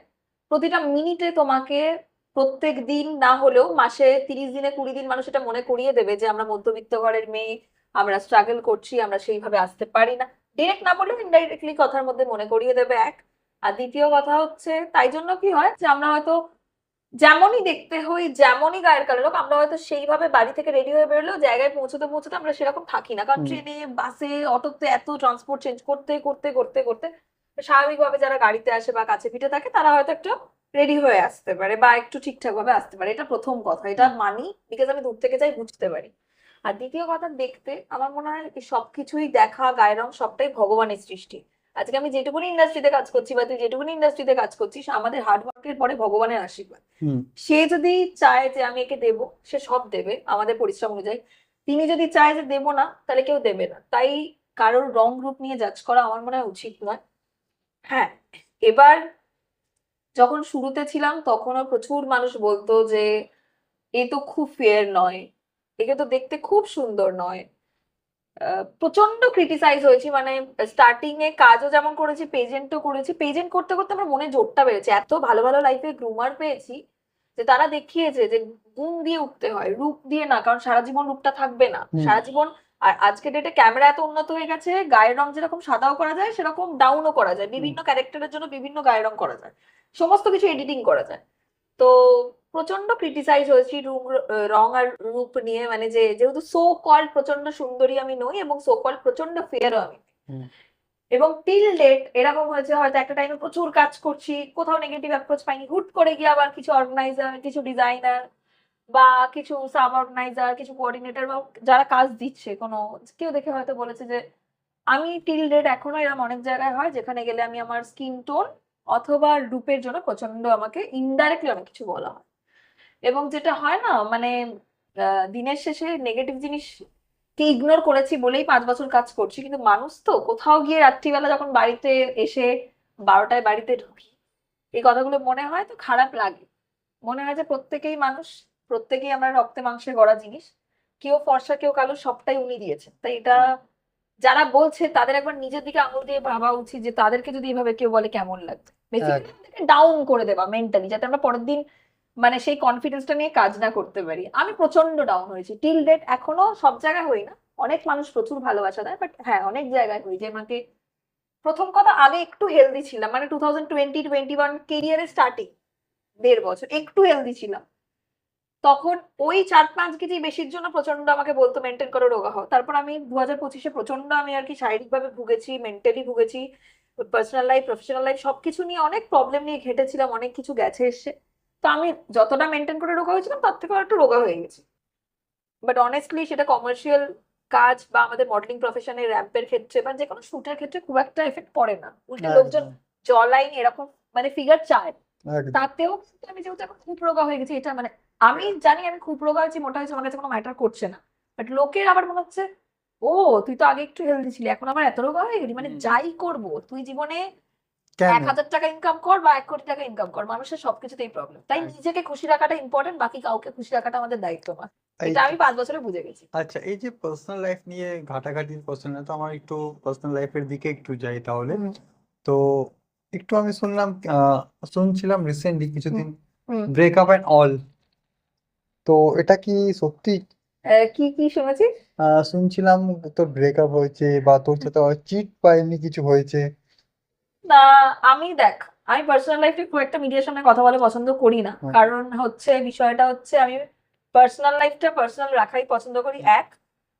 প্রতিটা মিনিটে তোমাকে, প্রত্যেক দিন না হলেও মাসে 30 দিনে 20 দিন মানুষ এটা মনে করিয়ে দেবে যে আমরা মধ্যবিত্ত ঘরের মেয়ে, আমরা স্ট্রাগল করছি, আমরা সেইভাবে আসতে পারি না। ডিরেক্ট না বললেও ইনডাইরেক্টলি কথার মধ্যে মনে করিয়ে দেবে এক। আর দ্বিতীয় কথা হচ্ছে, তাই জন্য কি হয় যে আমরা হয়তো যেমনই দেখতে হই, যেমনই গায়ের কালার হোক, আমরা হয়তো সেইভাবে বাড়ি থেকে রেডি হয়ে বেরোলেও জায়গায় পৌঁছতে পৌঁছতে আমরা সেরকম থাকি না, কারণ হুম ট্রেনে, বাসে, অটোতে এত ট্রান্সপোর্ট চেঞ্জ করতে করতে করতে করতে স্বাভাবিকভাবে যারা গাড়িতে আসে বা কাছে পিঠে থাকে তারা হয়তো একটু রেডি হয়ে আসতে পারে বা একটু ঠিকঠাক ভাবে আসতে পারে। এটা প্রথম কথা, এটা হুম মানি, বিকজ আমি দূর থেকে যাই, বুঝতে পারি। আর দ্বিতীয় কথা, দেখতে আমার মনে হয় এই সবকিছুই দেখা, গায়ের রং সবটাই ভগবানের সৃষ্টি। আজকে আমি যেটুকুনি ইন্ডাস্ট্রিতে কাজ করছি বা তুই যেটুকুনি ইন্ডাস্ট্রিতে কাজ করছিস, আমাদের হার্ড ওয়ার্কের পরে ভগবানের আশীর্বাদ। হুম সে যদি চায় যে আমি একে দেবো, সে সব দেবে আমাদের পরিশ্রম অনুযায়ী। তিনি যদি চায় যে দেবো না, তাহলে কেউ দেবে না। তাই কারোর রং রূপ নিয়ে জাজ করা আমার মনে হয় উচিত নয়। হ্যাঁ, এবার যখন শুরুতে ছিলাম তখনও প্রচুর মানুষ বলতো যে এ তো খুব ফেয়ার নয়, একে তো দেখতে খুব সুন্দর নয়। প্রচন্ড ক্রিটিসাইজ হয়েছি, মানে স্টার্টিং এ কাজও যেমন করেছি, পেজেন্টও করেছি। পেজেন্ট করতে করতে আমার মনে জোরটা বেড়েছে, এত ভালো ভালো লাইফে গ্রুমার পেয়েছি যে তারা দেখিয়েছে যে গুণ দিয়ে উঠতে হয়, রূপ দিয়ে না, কারণ সারা জীবন রূপটা থাকবে না হুম সারা জীবন। আর আজকে ডেটে ক্যামেরা এত উন্নত হয়ে গেছে, গায়ের রং যেরকম সাদাও করা যায় সেরকম ডাউনও করা যায়, হুম বিভিন্ন ক্যারেক্টারের জন্য বিভিন্ন গায়ের রং করা যায়, সমস্ত কিছু এডিটিং করা যায়। তো প্রচন্ড ক্রিটিসাইজ হয়েছি রং আর রূপ নিয়ে, মানে যে যেহেতু সো কল্ড প্রচন্ড সুন্দরী আমি নই এবং সো কল্ড প্রচন্ড ফেয়ারও আমি নই। হুম এবং টিল ডেট এরকম হয়েছে, হয়তো একটা টাইমে প্রচুর কাজ করছি, কোথাও নেগেটিভ অ্যাপ্রোচ পাইনি, হুট করে গিয়ে আবার কিছু অর্গানাইজার, কিছু ডিজাইনার বা কিছু সাব অর্গানাইজার, কিছু কোঅর্ডিনেটর বা যারা কাজ দিচ্ছে কোনো, কেউ দেখে হয়তো বলেছে যে আমি টিল ডেট এখনো এরকম অনেক জায়গায় হয় যেখানে গেলে আমি আমার স্কিন টোন অথবা রূপের জন্য প্রচন্ড আমাকে ইনডাইরেক্টলি অনেক কিছু বলা হয়। এবং যেটা হয় না, মানে দিনের শেষে নেগেটিভ জিনিস কে ইগনোর করেছি বলেই 5 বছর কাজ করছি, কিন্তু মানুষ তো কোথাও গিয়ে রাত্রিবেলা যখন বাড়িতে এসে 12টায় বাড়িতে ঢুকি, এই কথাগুলো মনে হয় তো খারাপ লাগে। মনে হয় যে প্রত্যেকেই মানুষ, প্রত্যেকেই আমরা রক্তে মাংসে গড়া জিনিস, কেউ ফর্সা কেউ কালো, সবটাই উনি দিয়েছেন। তাই এটা যারা বলছে তাদের একবার নিজের দিকে আঙুল দিয়ে ভাবা উচিত যে তাদেরকে যদি এভাবে কেউ বলে কেমন লাগবে। এক বেসিক্যালি ডাউন করে দেওয়া মেন্টালি, যাতে আমরা পরের দিন মানে সেই কনফিডেন্সটা নিয়ে কাজ না করতে পারি। আমি প্রচন্ড ডাউন হয়েছি টিল ডেট, এখনো সব জায়গায় হই না, অনেক মানুষ প্রচুর ভালোবাসা দেয়, বাট হ্যাঁ অনেক জায়গায় হই যে আমাকে, প্রথম কথা আগে একটু হেলদি ছিলাম, মানে 2020-21 কেরিয়ারে স্টার্টিং 1.5 বছর একটু হেলদি ছিলাম, তখন ওই 4-5 কেজি বেশির জন্য প্রচন্ড আমাকে বলতো মেনটেন করো, রোগা হও। তারপর আমি 2025-এ প্রচন্ড আমি আর কি শারীরিক ভাবে ভুগেছি, মেন্টালি ভুগেছি, পার্সোনাল লাইফ, প্রফেশনাল লাইফ সবকিছু নিয়ে অনেক প্রবলেম নিয়ে ঘেটেছিলাম, অনেক কিছু গেছে এসছে। তো আমি যতটা মেনটেন করে রোগা হয়েছিলাম তার থেকেও একটু রোগা হয়ে গেছি। বাট অনেস্টলি সেটা কমার্শিয়াল কাজ বা আমাদের মডেলিং প্রফেশনে র্যাম্পের ক্ষেত্রে বা যে কোনো শুটের ক্ষেত্রে খুব একটা এফেক্ট পড়ে না, উল্টে লোকজন একদম জ লাইন এরকম মানে ফিগার চায়। একদম তাতেও কিন্তু আমি যেহেতু এখন খুব রোগা হয়ে গেছি, এটা মানে আমি জানি আমি খুব রোগা হয়েছি, মোটা হয়েছে, আমার কাছে কোনো ম্যাটার করছে না। বাট লোকের আবার মনে হচ্ছে, ও তুই তো আগে একটু হেলদি ছিলি, এখন আবার এত রোগা হয়ে গেলি, মানে হুম যাই করবো তুই জীবনে কেন 1,000 টাকা ইনকাম কর বা 1 কোটি টাকা ইনকাম কর, মানুষের সবকিছুতেই প্রবলেম। তাই এক- নিজেকে খুশি রাখাটা ইম্পর্টেন্ট, বাকি কাউকে খুশি রাখাটা আমাদের দায়িত্ব না। এই এটা যে আমি 5 বছরে বুঝে গেছি। আচ্ছা এই যে পার্সোনাল লাইফ নিয়ে ঘাটাঘাটির কোশ্চেন, তো আমার একটু পার্সোনাল লাইফের দিকে একটু যাই তাহলে। হুম তো একটু আমি শুনলাম শুনছিলাম রিসেন্টলি হুম কিছুদিন হুম। ব্রেকআপ অ্যান্ড অল, তো এটা কি সত্যি? কি কি শুনেছিস? শুনছিলাম তোর ব্রেকআপ হয়েছে বা তোর সাথে চিট বা এমনি কিছু হয়েছে। না, আমি দেখ, আমি পার্সোনাল লাইফে খুব একটা মিডিয়ার সামনে কথা বলে পছন্দ করি না, হুম, কারণ হচ্ছে বিষয়টা হচ্ছে আমি পার্সোনাল লাইফটা পার্সোনাল রাখাই পছন্দ করি এক।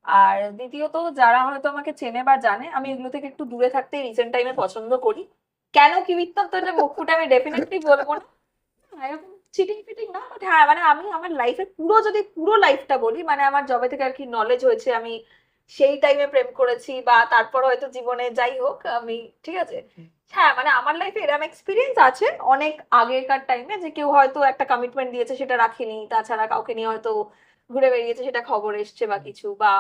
আর দ্বিতীয়ত যারা হয়তো আমাকে চেনে বা জানে, আমি এগুলো থেকে একটু দূরে থাকতে রিসেন্ট টাইমে পছন্দ করি। কেন কি বৃত্তান্ত এটা মুখ ফুটে আমি ডেফিনেটলি বলবো না, এরকম চিটিং ফিটিং না, বাট হ্যাঁ মানে আমি আমার লাইফে পুরো, যদি পুরো লাইফটা বলি, মানে আমার যবে থেকে আর কি নলেজ হয়েছে, আমি সেই টাইমে প্রেম করেছি বা তারপর হয়তো জীবনে যাই হোক আমি, ঠিক আছে, হ্যাঁ মানে আমার লাইফে এরকম এক্সপিরিয়েন্স আছে অনেক আগেকার টাইমে যে কেউ হয়তো একটা কমিটমেন্ট দিয়েছে সেটা রাখেনি, তাছাড়া কাউকে নিয়ে হয়তো ঘুরে বেরিয়েছে, সেটা খবর এসছে বা কিছু, বা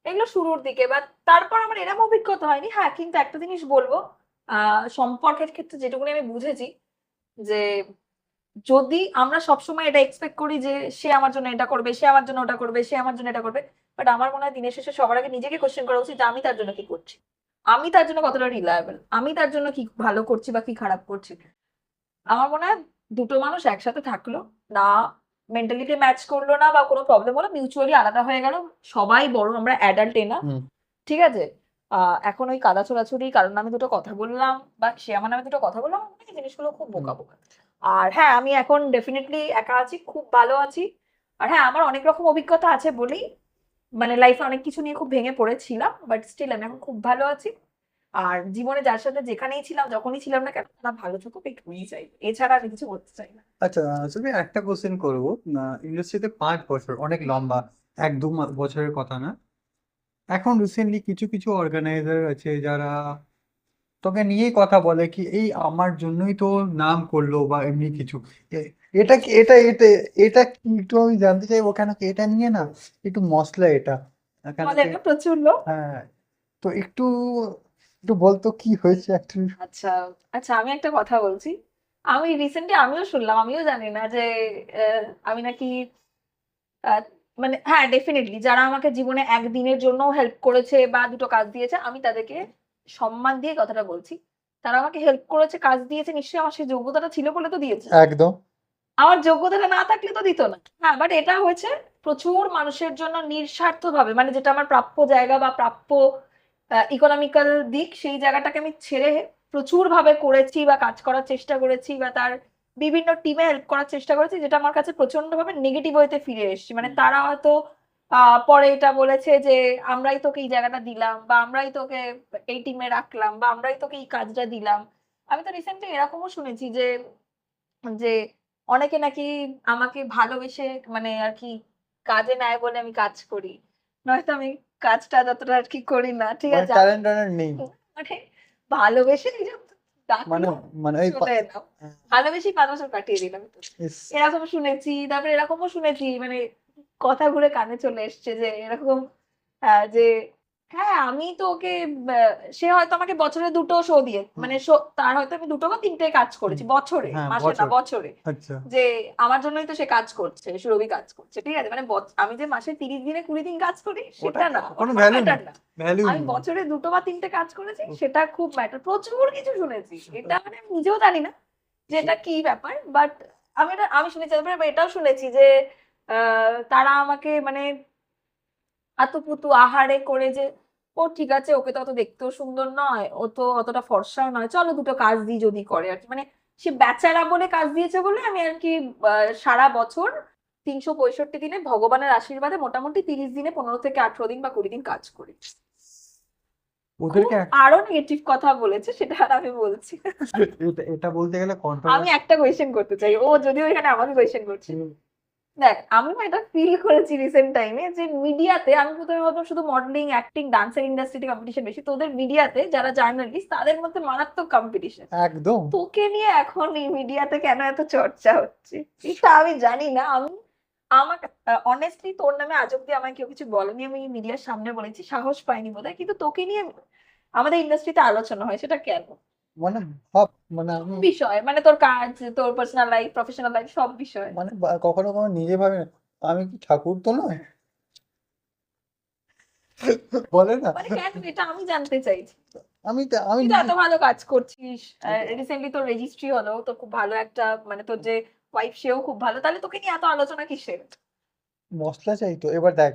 এগুলো শুরুর দিকে। বা তারপর আমার এরকম অভিজ্ঞতা হয়নি। হ্যাঁ কিন্তু একটা জিনিস বলবো, সম্পর্কের ক্ষেত্রে যেটুকুনি আমি বুঝেছি যে যদি আমরা সবসময় এটা এক্সপেক্ট করি যে সে আমার জন্য এটা করবে, সে আমার জন্য ওটা করবে, সে আমার জন্য এটা করবে, বাট আমার মনে হয় দিনের শেষে সবার আগে নিজেকে কোশ্চেন করা উচিত যে আমি তার জন্য কি করছি, আমি তার জন্য কতটা রিলায়েবল, আমি তার জন্য কি ভালো করছি বা কি খারাপ করছি। আমার মনে হয় দুটো মানুষ একসাথে থাকলো না, মেন্টালিটি ম্যাচ করলো না বা কোনো প্রবলেম হলো, মিউচুয়ালি আলাদা হয়ে গেল, সবাই বড়, আমরা অ্যাডাল্ট না, হুম ঠিক আছে? এখন ওই কাদা ছোড়াছুড়ি কারোর নামে দুটো কথা বললাম বা সে আমার নামে দুটো কথা বললাম, আমার মনে হয় এই জিনিসগুলো খুব হুম বোকা বোকা। আর হ্যাঁ, আমি এখন ডেফিনেটলি একা আছি, খুব ভালো আছি। আর হ্যাঁ, আমার অনেক রকম অভিজ্ঞতা আছে বলেই মানে লাইফে অনেক কিছু নিয়ে খুব ভেঙে পড়েছিলাম, বাট স্টিল আমি এখন খুব ভালো আছি। আর জীবনে যার সাথে যেখানেই ছিলাম, যখনই ছিলাম না কেন, তারা ভালো থাকুক এইটুকুই চাই, এছাড়া আমি কিছু করতে চাই না। আচ্ছা আসলে একটা কোশ্চেন করবো। ইন্ডাস্ট্রিতে 5 বছর অনেক লম্বা, 1-2 বছরের কথা না। এখন রিসেন্টলি কিছু কিছু অর্গানাইজার আছে যারা তোকে নিয়েই কথা বলে কি এই আমার জন্যই তো নাম করলো বা এমনি কিছু। এটা কি এটা এটা কি একটু আমি জানতে চাইবো, কেন কি এটা নিয়ে না একটু মশলা এটা, কেন বলে কি? না প্রচুর লোক। হ্যাঁ, তো একটু একটু বলতো কি হয়েছে অ্যাকচুয়ালি। আচ্ছা, আচ্ছা, আমি একটা কথা বলছি। আমি রিসেন্টলি আমিও শুনলাম, আমিও জানি না যে আমি নাকি আহ, মানে হ্যাঁ, ডেফিনেটলি যারা আমাকে জীবনে একদিনের জন্য হেল্প করেছে বা দুটো কাজ দিয়েছে, আমি তাদেরকে সম্মান দিয়ে কথাটা বলছি। তারা আমাকে হেল্প করেছে, কাজ দিয়েছে, নিশ্চয়ই আমার সেই যোগ্যতাটা ছিল বলে তো দিয়েছে। একদম। আমার যোগ্যতাটা না থাকলে তো দিত না। হ্যাঁ, বাট এটা হয়েছে প্রচুর মানুষের জন্য নিঃস্বার্থভাবে, মানে যেটা আমার প্রাপ্য জায়গা বা প্রাপ্য ইকোনমিক্যাল দিক, সেই জায়গাটাকে আমি ছেড়ে প্রচুর ভাবে করেছি বা কাজ করার চেষ্টা করেছি বা তার বিভিন্ন টিমে হেল্প করার চেষ্টা করেছি, যেটা আমার কাছে প্রচন্ড ভাবে নেগেটিভ ওয়েতে ফিরে এসেছি। মানে তারা হয়তো পরে এটা বলেছে যে আমরাই তোকে এই জায়গাটা দিলাম বা আমরাই তোকে এই টিমে রাখলাম বা আমরাই তোকে এই কাজটা দিলাম। আমি তো রিসেন্টলি এরকমও শুনেছি যে যে অনেকে নাকি আমাকে ভালোবেসে মানে আরকি কাজে নেয় বলে আমি কাজ করি। নয়তো আমি কাজটা ততটা আরকি করি না। ঠিক মানে আছে? ট্যালেন্ট ট্যালেন্ট নেই। মানে ভালোবেসে এই যে মানে ডাকলো, মানে চলে এলাম। ভালোবেসেই ৫ বছর কাটিয়ে দিলাম তো। ইস, এরকম শুনেছি। তারপরে এরকমও শুনেছি মানে কথা ঘুরে কানে চলে এসছে যে এরকম যে হ্যাঁ, আমি তো ওকে ব্যা সে হয়তো আমাকে বছরে ২ টো শো দিয়ে হুম, মানে তার হয়তো আমি ২ টো বা ৩ টে কাজ হুম, করেছি বছরে, হ্যাঁ মাসে না বছর। বছরে। আচ্ছা। যে আমার জন্যই তো সে কাজ করছে, সুরভি কাজ করছে। ঠিক আছে? মানে আমি যে মাসে ৩০ দিনে ২০ দিন কাজ করি ওটা সেটা না, কোনো ওটা কোনো ভ্যালু ম্যাটার নেই, না। ভ্যালু আমি নেই। বছরে ২ টো বা ৩ টে কাজ করেছি সেটা খুব ম্যাটার। প্রচুর কিছু শুনেছি। এটা মানে আমি নিজেও জানি না যে এটা কি ব্যাপার। বাট আমি শুনেছি, তারপরে এটাও শুনেছি যে তারা আমাকে মানে আতুপুতু আহারে করে যে ও ঠিক আছে, ওকে তো অত দেখতেও সুন্দর নয়, ও তো অতটা ফর্সাও নয়, চলো দুটো কাজ দিই যদি করে আর কি। মানে সে বেচারা বলে কাজ দিয়েছে বলে আমি আর কি সারা বছর ৩৬৫ দিনে ভগবানের আশীর্বাদে মোটামুটি ৩০ দিনে ১৫ থেকে ১৮ দিন বা ২০ দিন কাজ করি। খুব ওদেরকে আরো নেগেটিভ কথা বলেছে, সেটা আর আমি বলছি না। এটা এটা বলতে গেলে আমি কন্ট্রোভার্সি। একটা কোয়েশ্চেন করতে চাই, ও যদিও এখানে আমাকে কোয়েশ্চেন করছে। দেখ, আমি না এটা ফিল করেছি রিসেন্ট টাইমে যে মিডিয়াতে আমি প্রথমে ভাবতাম শুধু মডেলিং, অ্যাক্টিং, ডান্সের ইন্ডাস্ট্রিতে কম্পিটিশন বেশি, তোদের মিডিয়াতে যারা জার্নালিস্ট তাদের মধ্যে মারাত্মক কম্পিটিশন। একদম। তোকে নিয়ে এখন এই মিডিয়াতে কেন এত চর্চা হচ্ছে এটা আমি জানি না। আমি আমাকে অনেস্টলি তোর নামে আজ অব্দি আমায় কেউ কিছু বলেনি, আমি মিডিয়ার সামনে বলেছি, সাহস পাইনি বোধহয়, কিন্তু তোকে নিয়ে আমাদের ইন্ডাস্ট্রিতে আলোচনা হয়, সেটা কেন? মানে ভাব, মানে সব আমি বিষয় মানে তোর কাজ, তোর পার্সোনাল লাইফ, প্রফেশনাল লাইফ, সব বিষয়। মানে কখনো কখনো নিজে ভাবে না, আমি কি ঠাকুর তো নয়। বলে না। মানে কেন, এটা আমি জানতে চাইছি। আমি তুই তো নিজে এত ভালো কাজ করছিস, রিসেন্টলি তোর রেজিস্ট্রি হলো, তো খুব ভালো একটা মানে তোর যে ওয়াইফ সেও খুব ভালো, তাহলে তোকে নিয়ে এত আলোচনা কিসের? মশলা চাই তো, এবার দেখ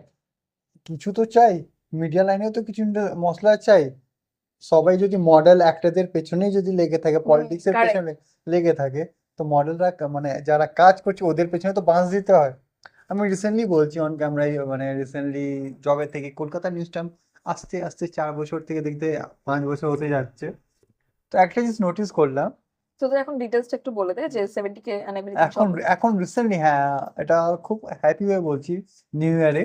কিছু তো চাই, মিডিয়া লাইনেও তো কিছু মশলা চাই। সবাই যদি মডেল অ্যাক্টরদের পেছনেই যদি লেগে থাকে, হুম, পলিটিক্সের কারেক্ট। পেছনে লেগে থাকে, তো মডেলরা মানে যারা কাজ করছে ওদের পেছনে তো বাঁশ দিতে হয়। আমি রিসেন্টলি বলছি অন ক্যামেরায়, মানে রিসেন্টলি জবে থেকে কলকাতা নিউজ টাইম আস্তে আস্তে 4 বছর থেকে দেখতে 5 বছর হতে যাচ্ছে। তো একটা জিনিস নোটিস করলাম, তোদের এখন ডিটেলসটা একটু বলে দে যে 70K এন্ড এভরিথিং এখন সব। এখন রিসেন্টলি, হ্যাঁ এটা খুব হ্যাপি হয়ে বলছি, নিউ ইয়ারে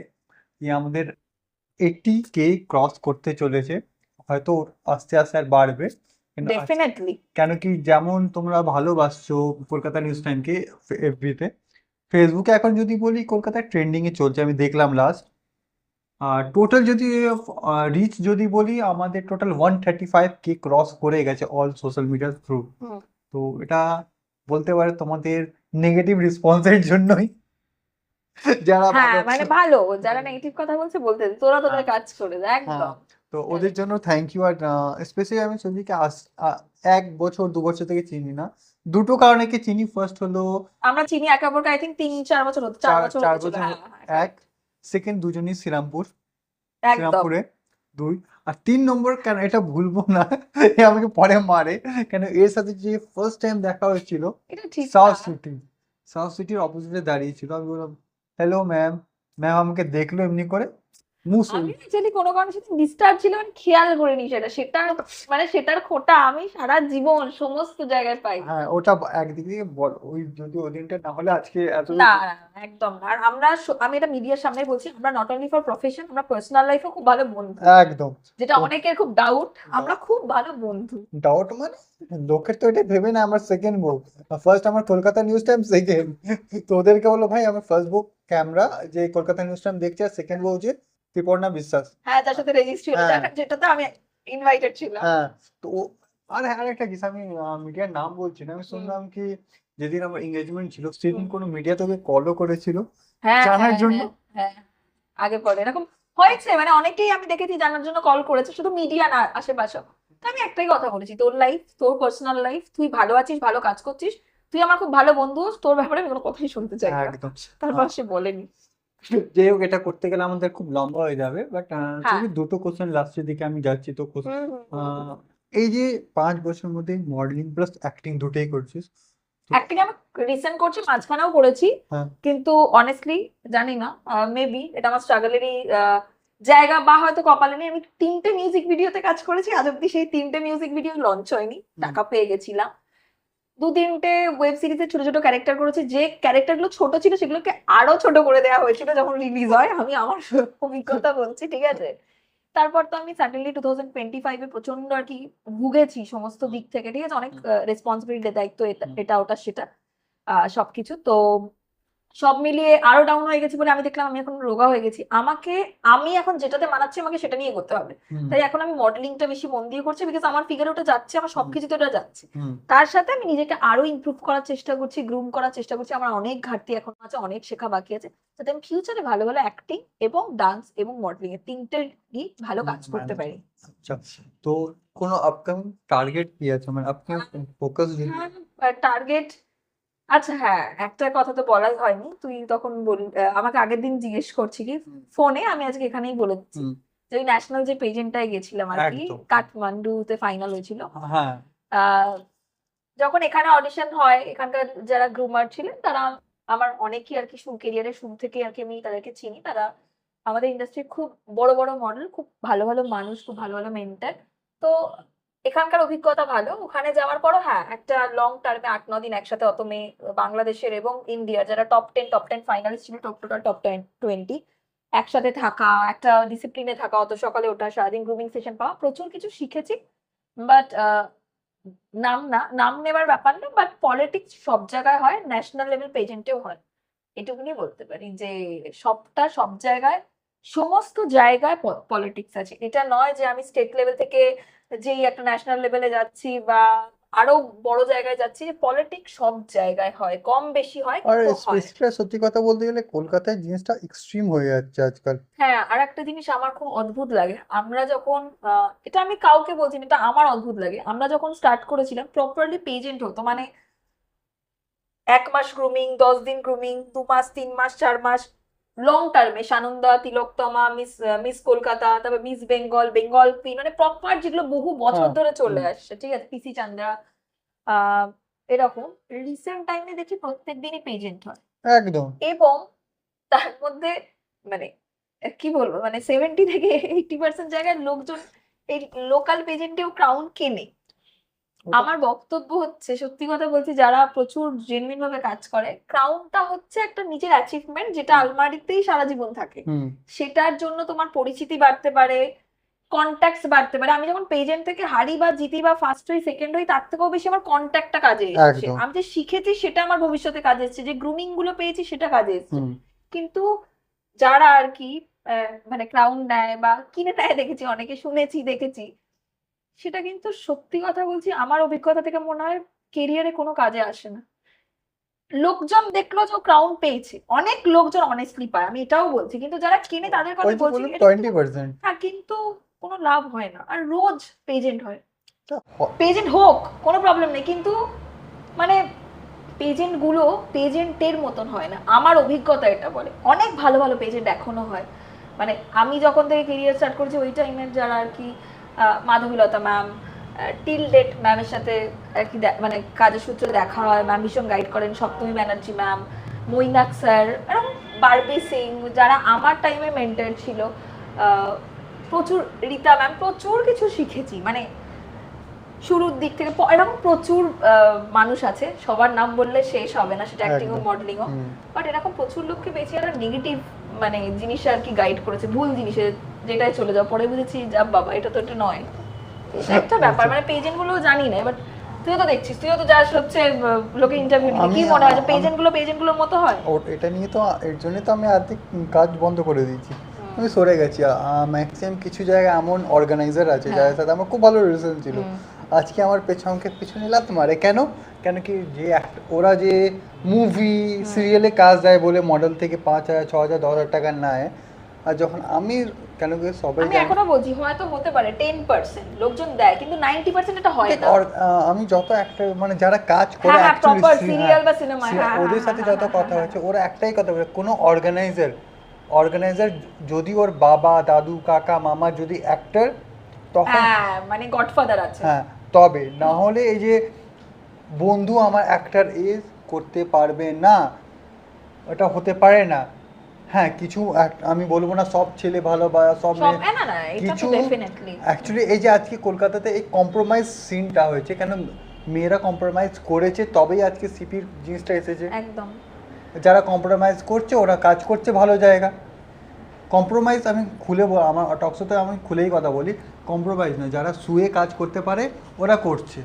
আমাদের 80K ক্রস করতে চলেছে। হয়তো আস্তে আস্তে আর বাড়বে, কিন্তু ডেফিনেটলি। কেন কি যেমন তোমরা ভালোবাসছো কলকাতা নিউজ টাইমকে এফবিতে, ফেসবুকে এখন যদি বলি কলকাতায় ট্রেন্ডিং এ চলছে, আমি দেখলাম লাস্ট। আর টোটাল যদি রিচ যদি বলি, আমাদের টোটাল 135K ক্রস করে গেছে অল সোশ্যাল মিডিয়ার থ্রু। হুম। তো এটা বলতে পারে তোমাদের নেগেটিভ রেসপন্সের জন্যই যারা হ্যাঁ ভালো মানে ভালো, যারা নেগেটিভ কথা বলছে বলতে দে, তোরা তোদের হ্যাঁ কাজ করে যা হ্যাঁ একদম। তো ওদের জন্য থ্যাংক ইউ। আর স্পেশালি আমি সঞ্জিকে 1 বছর 2 বছর থেকে চিনি না, দুটো কারণে কি চিনি। ফার্স্ট হলো আমরা চিনি একে অপরকে আই থিঙ্ক 3-4 বছর হতো, 4 বছর 4 হতে ছিল। বছর হ্যাঁ হ্যাঁ এক, সেকেন্ড দুজনই একদম। শ্রীরামপুরে, 2। আর 3 নম্বর কেন এটা ভুলবো না, এ আমাকে পরে মারে, কেন এর সাথে যে ফার্স্ট টাইম দেখা হয়েছিল এটা ঠিক না। সাউথ সিটি, সাউথ সিটির অপোজিটে দাঁড়িয়েছিল। আমি বললাম হ্যালো ম্যাম, ম্যাম আমাকে দেখলো এমনি করে মুসুল। আমি অ্যাকচুয়ালি কোনো কারণে সাথে ডিস্টার্ব ছিল, মানে খেয়াল করিনি সেটা, মানে সেটার খোটা আমি সারা জীবন সমস্ত জায়গায় পাই। হ্যাঁ ওটা একদিক থেকে বল, ওই যদি ওই দিনটা না হলে আজকে এত না না না, একদম না। আর আমরা আমি এটা মিডিয়ার সামনে বলছি, আমরা নট অনলি ফর প্রফেশন, আমরা পার্সোনাল লাইফেও খুব ভালো বন্ধু, একদম। যেটা তো অনেকের খুব ডাউট, আমরা খুব ভালো বন্ধু। ডাউট মানে লোকের তো এটা ভেবে না আমার সেকেন্ড বউ। ফার্স্ট আমার কলকাতা নিউজ টাইম, সেকেন্ড তো ওদেরকে বলো ভাই আমার ফার্স্ট বুক ক্যামেরা যে কলকাতা নিউজ টাইম দেখছে, আর সেকেন্ড বউ যে ত্রিপর্ণা বিশ্বাস। হ্যাঁ, যার সাথে রেজিস্ট্রি হলো, হ্যাঁ যেটাতে আমি ইনভাইটেড ছিলাম। হ্যাঁ তো আর হ্যাঁ আরেকটা কিছু, আমি মিডিয়ার নাম বলছি না, আমি হুম শুনলাম কি যেদিন আমার এঙ্গেজমেন্ট ছিল সেদিন হুম। কোনো মিডিয়া তোকে কলও করেছিল হ্যাঁ জানার হ্যাঁ জন্য। হ্যাঁ হ্যাঁ, আগে পরে এরকম হয়েছে, মানে অনেকেই আমি দেখেছি জানার জন্য কল করেছে, শুধু মিডিয়া না, আশেপাশে। তো আমি একটাই কথা বলেছি, তোর লাইফ, তোর পার্সোনাল লাইফ, তুই ভালো আছিস, ভালো কাজ করছিস, তুই আমার খুব ভালো বন্ধু, তোর ব্যাপারে আমি কোনো কথাই শুনতে চাই না। একদম। তারপর সে বলেনি। যাই হোক এটা করতে গেলে আমাদের খুব লম্বা হয়ে যাবে, বাট হ্যাঁ। যদি দুটো কোশ্চেন লাস্টের দিকে আমি যাচ্ছি তো হুম হুম হুম হুম। আহ, এই যে 5 বছরের মধ্যে মডেলিং প্লাস অ্যাক্টিং দুটোই করছিস তো অ্যাক্টিং আমি রিসেন্ট করছি, মাঝখানেও করেছি, হ্যাঁ কিন্তু অনেস্টলি জানি না, মেবি এটা আমার স্ট্রাগলেরই জায়গা, বা হয়তো কপালে নেই। আমি 3টে মিউজিক ভিডিওতে কাজ করেছি, আজ অব্দি সেই 3টে মিউজিক ভিডিও লঞ্চ হয়নি, হুম, টাকা পেয়ে গেছিলাম। 2-3টে ওয়েব সিরিজে ছোট ছোট ক্যারেক্টার করেছি, যে ক্যারেক্টার গুলো ছোট ছিল সেগুলোকে আরো ছোট করে দেওয়া হয়েছিল যখন রিলিজ হয়, আমি আমার অভিজ্ঞতা বলছি, ঠিক আছে। তারপর তো আমি সাডেনলি 2025-এ প্রচন্ড আর কি ভুগেছি সমস্ত দিক থেকে, ঠিক আছে, অনেক হুম, রেসপন্সিবিলিটি, দায়িত্ব, এটা হুম, এটা ওটা সেটা, সবকিছু তো সব মিলিয়ে আরো ডাউন হয়ে গেছি বলে আমি দেখলাম আমি এখন রোগা হয়ে গেছি। আমি এখন যেটাতে মানাচ্ছি আমাকে সেটা নিয়ে করতে হবে। হুম, তাই এখন আমি মডেলিংটা বেশি মন দিয়ে করছি, বিকজ আমার ফিগার ওটা যাচ্ছে, আমার হুম, সবকিছুতে ওটা যাচ্ছে। হুম, তার সাথে আমি নিজেকে আরো ইমপ্রুভ করার চেষ্টা করছি, গ্রুম করার চেষ্টা করছি, আমার অনেক ঘাটতি এখন আছে, অনেক শেখা বাকি আছে, যাতে আমি ফিউচারে ভালো ভালো অ্যাক্টিং এবং ডান্স এবং মডেলিং এর 3টেরই ভালো কাজ করতে ম্যানেজ। পারি। আচ্ছা তো কোনো আপকামিং টার্গেট কি আছে, মানে আপকামিং ফোকাস? টার্গেট, আচ্ছা হ্যাঁ, একটা কথা তো বলাই হয়নি, তুই তখন আমাকে আগের দিন জিজ্ঞেস করছিলি হুম, ফোনে, আমি আজকে এখানেই বলে দিচ্ছি, হুম, যে ওই ন্যাশনাল যে পেজেন্টটায় গেছিলাম আর কি, একদম। কাঠমান্ডুতে ফাইনাল হয়েছিল। হ্যাঁ আহ যখন এখানে অডিশন হয়, এখানকার যারা গ্রুমার ছিলেন তারা, আমার অনেকেই আর কি ক্যারিয়ারের শুরু থেকে আর কি আমি তাদেরকে চিনি, তারা আমাদের ইন্ডাস্ট্রির খুব বড় বড় মডেল, খুব ভালো ভালো মানুষ, খুব ভালো ভালো মেন্টার। তো এখানকার অভিজ্ঞতা ভালো, ওখানে যাওয়ার পরও হ্যাঁ একটা লং টার্মে 8-9 দিন একসাথে অত মেয়ে, বাংলাদেশের এবং ইন্ডিয়ার যারা টপ 10 ফাইনালিস্ট ছিল, টপ 20 একসাথে থাকা, একটা ডিসিপ্লিনে থাকা, অত সকালে ওঠা, সারাদিন গ্রুমিং সেশন পাওয়া, প্রচুর কিছু শিখেছি। বাট নাম নেবার ব্যাপার না, বাট পলিটিক্স সব জায়গায় হয়, ন্যাশনাল লেভেল পেজেন্টেও হয়, এটুকুনি বলতে পারি যে সব জায়গায়, সমস্ত জায়গায় পলিটিক্স আছে। এটা নয় যে আমি স্টেট লেভেল থেকে যেই একটা ন্যাশনাল লেভেলে যাচ্ছি বা আরো বড় জায়গায় যাচ্ছি, পলিটিক্স সব জায়গায় হয়, কম বেশি হয় আর কিন্তু হয়। স্পেশালি সত্যি কথা বলতে গেলে কলকাতায় জিনিসটা এক্সট্রিম হয়ে যাচ্ছে আজকাল। হ্যাঁ, আর একটা জিনিস আমার খুব অদ্ভুত লাগে, আমরা যখন এটা আমি কাউকে বলছি না, এটা আমার অদ্ভুত লাগে, আমরা যখন স্টার্ট করেছিলাম প্রপারলি পেজেন্ট হতো, মানে 1 মাস গ্রুমিং, 10 দিন গ্রুমিং, 2 মাস, 3 মাস, 4 মাস, লং টার্মে সানন্দা, তিলোত্তমা, মিস কলকাতা, তারপর মিস বেঙ্গল, বেঙ্গল কুইন, মানে প্রপার যেগুলো বহু বছর হ্যাঁ ধরে চলে হুম, আসছে, ঠিক আছে, পিসি চান্দ্রা, আহ এরকম। রিসেন্ট টাইমে দেখি প্রত্যেক দিনই পেজেন্ট হয়, একদম। এবং তার মধ্যে মানে কি বলবো, মানে 70 থেকে 80% জায়গায় লোকজন এই লোকাল পেজেন্টেও ক্রাউন কেনে। ওটা আমার বক্তব্য হচ্ছে, সত্যি কথা বলছি, যারা প্রচুর জেনুইন ভাবে কাজ করে, ক্রাউনটা হচ্ছে একটা নিজের অ্যাচিভমেন্ট, যেটা হুম, আলমারিতেই সারা জীবন থাকে। হুম, সেটার জন্য তোমার পরিচিতি বাড়তে পারে, কন্ট্যাক্টস বাড়তে পারে। আমি যখন পেজেন্ট থেকে হারি বা জিতি বা ফার্স্ট হই, সেকেন্ড হই, তার থেকেও বেশি আমার কন্ট্যাক্টটা কাজে এসছে, একদম। আমি যে শিখেছি সেটা আমার ভবিষ্যতে কাজে এসছে, যে গ্রুমিং গুলো পেয়েছি সেটা কাজে এসছে। হুম, কিন্তু যারা আর কি মানে ক্রাউন নেয় বা কিনে নেয়, দেখেছি অনেকে, শুনেছি দেখেছি, সেটা কিন্তু সত্যি কথা বলছি আমার অভিজ্ঞতা থেকে মনে হয় কেরিয়ারে কোনো কাজে আসে না। লোকজন দেখলো যে ক্রাউন পেয়েছে, অনেক লোকজন অনেস্টলি পায়, আমি এটাও বলছি, কিন্তু যারা কেনে তাদের কথা ওই যে বলছি, বললাম এটা কিন্তু 20%। হ্যাঁ, কিন্তু কোনো লাভ হয় না। আর রোজ পেজেন্ট হয়, পেজেন্ট হোক কোনো প্রবলেম নেই, কিন্তু মানে পেজেন্ট গুলো পেজেন্টের মতন হয় না, আমার অভিজ্ঞতা এটা বলে। অনেক ভালো ভালো পেজেন্ট এখনো হয়, মানে আমি যখন থেকে কেরিয়ার স্টার্ট করেছি ওই টাইমের যারা আর কি মাধবীলতা ম্যাম, টিল ডেট ম্যামের সাথে আর কি মানে কাজের সূত্রে দেখা হয়, ম্যাম ভীষণ গাইড করেন, সপ্তমী ব্যানার্জি ম্যাম, মৈনাক স্যার, এরকম বারবি সিং, যারা আমার টাইমে মেন্টর ছিল, প্রচুর, রীতা ম্যাম, প্রচুর কিছু শিখেছি। মানে শুরুর দিক থেকে এরকম প্রচুর মানুষ আছে, সবার নাম বললে শেষ হবে না, সেটা অ্যাক্টিং হোক একদম। মডেলিং হোক, হুম। বাট এরকম প্রচুর লোককে বেঁচে যারা নেগেটিভ মানে জিনিসে আর কি গাইড করেছে, ভুল জিনিসে যেটাই চলে যাও, পরে বুঝেছি যা বাবা এটা তো এটা নয়। এটা একটা ব্যাপার, মানে পেজেন্ট গুলো জানি না, বাট তুইও তো দেখছিস, তুইও তো যাস হচ্ছে লোকে ইন্টারভিউ নিতে, কি মনে হয় যে পেজেন্ট গুলোর মতো হয়? এটা নিয়ে তো, এর জন্য তো আমি আর্ধেক কাজ বন্ধ করে দিয়েছি, আমি সরে গেছি। ম্যাক্সিমাম কিছু জায়গায় এমন অর্গানাইজার আছে হ্যাঁ। যাদের সাথে আমার খুব ভালো রিলেশন ছিল, আজকে আমার আমাকে পেছনে লাথ মারে কেন? কেন কি যে ওরা যে মুভি সিরিয়ালে কাজ দেয় বলে মডেল থেকে 5,000 6,000 10,000 টাকা নেয়, আর যখন আমি, কেন কি সবাই আমি জানে, এখনো বলছি হয়তো হতে পারে 10% লোকজন দেয়, কিন্তু 90% এটা হয় না। আমি যত একটা মানে যারা কাজ করে হ্যাঁ হ্যাঁ, অ্যাকচুয়ালি প্রপার সিরিয়াল বা সিনেমা, হ্যাঁ ওদের হ্যাঁ সাথে হ্যাঁ যত হ্যাঁ কথা হ্যাঁ হয়েছে ওরা একটাই কথা বলে, কোনো অর্গানাইজার যদি ওর বাবা দাদু কাকা মামা যদি অ্যাক্টর, তখন হ্যাঁ, মানে গডফাদার আছে। হ্যাঁ, তবে না হলে এই যে বন্ধু আমার অ্যাক্টর করতে পারবে না, ওটা হতে পারে না। হ্যাঁ, কিছু আমি বলবো না সব ছেলে ভালো বা সব সব মেয়ে, না না, এটা তো কিছু ডেফিনেটলি। অ্যাকচুয়ালি এই যে আজকে কলকাতাতে এই কম্প্রোমাইজ সিনটা হয়েছে কেন, মেয়েরা কম্প্রোমাইজ করেছে তবেই আজকে সিপির জিনিসটা এসেছে। একদম। যারা কম্প্রোমাইজ করছে ওরা কাজ করছে ভালো জায়গা। কম্প্রোমাইজ আমি আমার টকশোতে আমি খুলেই কথা বলি, কম্প্রোমাইজ নয়, যারা শুয়ে কাজ করতে পারে ওরা করছে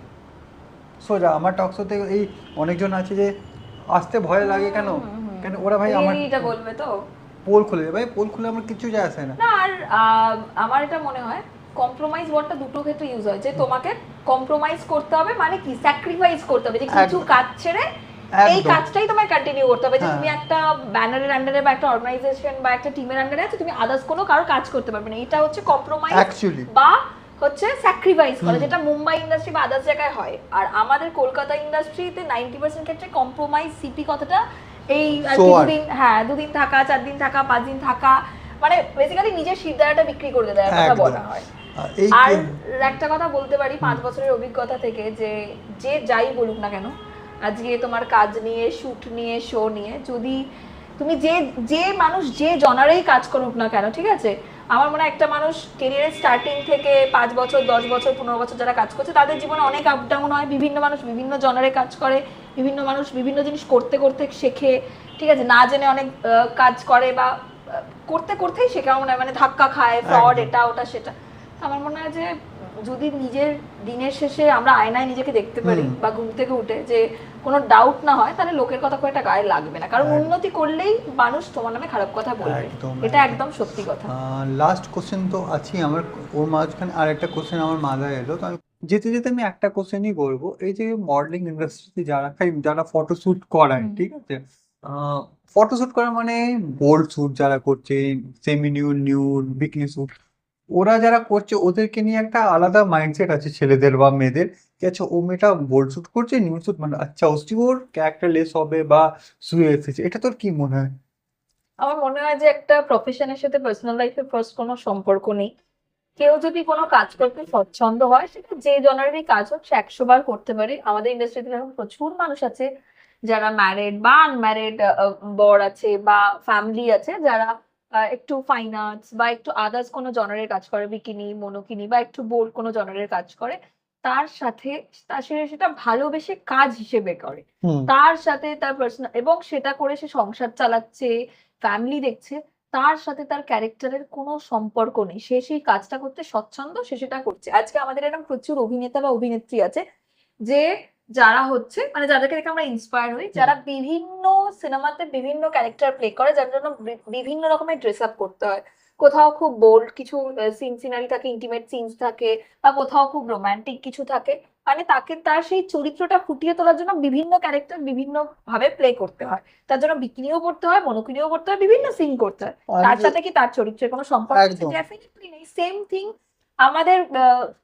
সোজা। আমার টকশোতে এই অনেকজন আছে যে আসতে ভয় লাগে কেন, কেন ওরা ভাই আমার রিয়েলি এটা বলবে তো? পোল খুলে দেবে, ভাই পোল খুলে আমার কিছু যায় আসে না। না, আর আমার এটা মনে হয় কম্প্রোমাইজ ওয়ার্ডটা দুটো ক্ষেত্রে ইউজ হয়, যে তোমাকে কম্প্রোমাইজ করতে হবে মানে কি, স্যাক্রিফাইস করতে হবে, যে কিছু একদম। কাজ ছেড়ে এই একদম। কাজটাই তোমায় কন্টিনিউ করতে হবে। যে হ্যাঁ। তুমি একটা ব্যানারের আন্ডারে বা একটা অর্গানাইজেশন বা একটা টিমের আন্ডারে আছো, তুমি আদার্স কোনো কারো কাজ করতে পারবে না, এটা হচ্ছে কম্প্রোমাইজ অ্যাকচুয়ালি বা হচ্ছে স্যাক্রিফাইস করা, যেটা মুম্বাই ইন্ডাস্ট্রি বা আদার্স জায়গায় হয়। আর আমাদের কলকাতা ইন্ডাস্ট্রিতে 90% ক্ষেত্রে কম্প্রোমাইজ সিপি কথাটা এই আর So কি what? দুদিন, হ্যাঁ 2 দিন থাকা, 4 দিন থাকা, 5 দিন থাকা, মানে বেসিক্যালি নিজের শিরদাঁড়াটা বিক্রি করে দেওয়ার কথা একদম। বলা হয়। এই আর একটা কথা বলতে পারি 5 বছরের অভিজ্ঞতা থেকে, যে যে যাই বলুক না কেন, আজকে তোমার কাজ নিয়ে, শুট নিয়ে, শো নিয়ে, যদি তুমি যে যে মানুষ যে জনারেই কাজ করুক না কেন, ঠিক আছে, আমার মনে হয় একটা মানুষ কেরিয়ারের স্টার্টিং থেকে 5 বছর 10 বছর 15 বছর যারা কাজ করছে তাদের জীবনে অনেক আপ ডাউন হয়, বিভিন্ন মানুষ বিভিন্ন জনারে কাজ করে, বিভিন্ন মানুষ বিভিন্ন জিনিস করতে করতে শেখে, ঠিক আছে, না জেনে অনেক কাজ করে, বা করতে করতেই শেখা মনে হয়, মানে ধাক্কা খায়, ফ্রড, একদম। এটা ওটা সেটা। আমার মনে হয় যে যদি নিজের দিনের শেষে আমরা আয়নায় নিজেকে দেখতে পারি, বা ঘুম থেকে উঠে যে কোনো ডাউট না হয়, তাহলে লোকের কথা খুব একটা গায়ে লাগবে না, কারণ উন্নতি করলেই মানুষ তোমার নামে খারাপ কথা বলবে, একদম, এটা একদম। একদম সত্যি কথা। লাস্ট কোশ্চেন তো আছেই আমার, ওর মাঝখানে আর একটা কোশ্চেন আমার মাথায় এলো, তো আমি যেতে যেতে আমি একটা কোশ্চেনই করবো, এই যে মডেলিং ইন্ডাস্ট্রিতে যারা ফটোশুট করায়, ঠিক আছে, ফটোশুট করা মানে বোল্ড শুট যারা করছে, semi nude nude bikini shoot, ওরা যারা করছে ওদেরকে নিয়ে একটা আলাদা মাইন্ডসেট আছে ছেলেদের বা মেয়েদের, কি আচ্ছা ও মেয়েটা বোল্ড শুট করছে নিউড শুট মানে আচ্ছা ওর ক্যারেক্টার লেস হবে বা শুয়ে এসেছে, এটা তোর কি মনে হয়? আমার মনে হয় যে একটা প্রফেশনের সাথে পার্সোনাল লাইফের ফার্স্ট কোনো সম্পর্ক নেই। কেউ যদি কোনো কাজ করতে স্বচ্ছন্দ হয়, সেটা যে জনারেরই কাজ হোক, সে 100 বার করতে পারে। আমাদের ইন্ডাস্ট্রিতে এখন প্রচুর মানুষ আছে যারা ম্যারিড বা আনম্যারিড, বর আছে বা ফ্যামিলি আছে, যারা একটু ফাইন আর্টস বা একটু আদার্স কোনো জনারের কাজ করে, বিকিনি মনোকিনি বা একটু বোল্ড কোনো জনারের কাজ করে, তার সাথে সে সেটা ভালোবেসে কাজ হিসেবে করে, হুম। তার সাথে তার পার্সোনাল, এবং সেটা করে সে সংসার চালাচ্ছে, ফ্যামিলি দেখছে, তার সাথে তার ক্যারেক্টারের কোনো সম্পর্ক নেই, সে সেই কাজটা করতে স্বচ্ছন্দ, সে সেটা করছে। আজকে আমাদের এরকম প্রচুর অভিনেতা বা অভিনেত্রী আছে যে যারা হচ্ছে মানে যাদেরকে দেখে আমরা ইন্সপায়ার হই, যারা বিভিন্ন সিনেমাতে বিভিন্ন ক্যারেক্টার প্লে করে, যার জন্য বিভিন্ন রকমের ড্রেস আপ করতে হয়। কোথাও খুব বোল্ড কিছু সিন সিনারি থাকে, ইন্টিমেট সিনস থাকে, বা কোথাও খুব রোমান্টিক কিছু থাকে, মানে তাকে তার সেই চরিত্রটা ফুটিয়ে তোলার জন্য বিভিন্ন ক্যারেক্টার বিভিন্ন ভাবে প্লে করতে হয়। তার জন্য বিকিনিও পড়তে হয়, মনোকিনিও পড়তে হয়, বিভিন্ন সিন করতে হয়। আমি তার যে সাথে কি তার চরিত্রের কোনো সম্পর্ক আছে? একদম ডেফিনেটলি নেই। সেম থিং আমাদের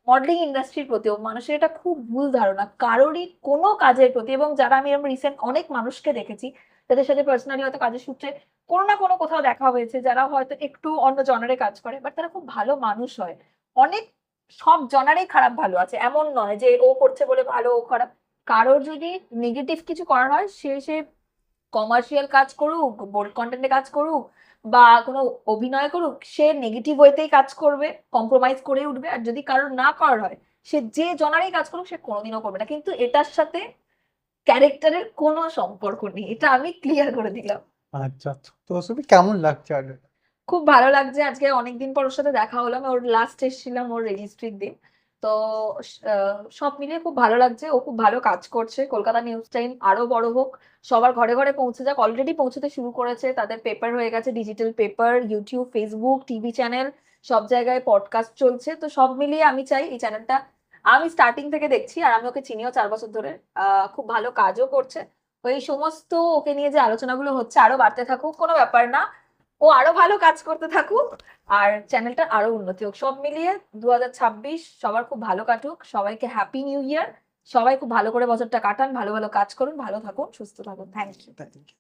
মডেলিং ইন্ডাস্ট্রির প্রতিও মানুষের এটা খুব ভুল ধারণা কারোরই কোনো কাজের প্রতি। এবং যারা আমি এরকম রিসেন্ট অনেক মানুষকে দেখেছি যাদের সাথে পার্সোনালি হয়তো কাজের সূত্রে কোনো না কোনো কোথাও দেখা হয়েছে, যারা হয়তো একটু অন্য জনারে কাজ করে বাট তারা খুব ভালো মানুষ হয়। অনেক সব জনারই খারাপ ভালো আছে, এমন নয় যে ও করছে বলে ভালো ও খারাপ। কারোর যদি নেগেটিভ কিছু করার হয় সে কমার্শিয়াল কাজ করুক, বোল্ড কন্টেন্টে কাজ করুক, বা কোনো অভিনয় করুক, সে নেগেটিভ ওয়েতেই কাজ করবে, কম্প্রোমাইজ করে উঠবে। আর যদি কারোর না করার হয় সে যে জনারই কাজ করুক সে কোনোদিনও করবে না। কিন্তু এটার সাথে ক্যারেক্টারের কোনো সম্পর্ক নেই, এটা আমি ক্লিয়ার করে দিলাম। আচ্ছা আচ্ছা। তো সবই কেমন লাগছে আর খুব ভালো লাগছে, আজকে অনেকদিন পর ওর সাথে দেখা হলো। আমি ওর লাস্ট এসেছিলাম ওর রেজিস্ট্রির দিন। তো সব মিলিয়ে খুব ভালো লাগছে, ও খুব ভালো কাজ করছে। কলকাতা নিউজ টাইম আরো বড় হোক, সবার ঘরে ঘরে পৌঁছে যাক। অলরেডি পৌঁছতে শুরু করেছে, তাদের পেপার হয়ে গেছে, digital paper, YouTube, Facebook, TV channel, সব জায়গায় পডকাস্ট চলছে। তো সব মিলিয়ে আমি চাই এই চ্যানেলটা, আমি স্টার্টিং থেকে দেখছি আর আমি ওকে চিনিও 4 বছর ধরে। খুব ভালো কাজও করছে। তো এই সমস্ত ওকে নিয়ে যে আলোচনাগুলো হচ্ছে আরো বাড়তে থাকুক, কোনো ব্যাপার না। ও আরো ভালো কাজ করতে থাকুক আর চ্যানেলটা আরো উন্নতি হোক। সব মিলিয়ে 2026 সবার খুব ভালো কাটুক, সবাইকে হ্যাপি নিউ ইয়ার। সবাই খুব ভালো করে বছরটা কাটান, ভালো ভালো কাজ করুন, ভালো থাকুন, সুস্থ থাকুন। Thank you. কি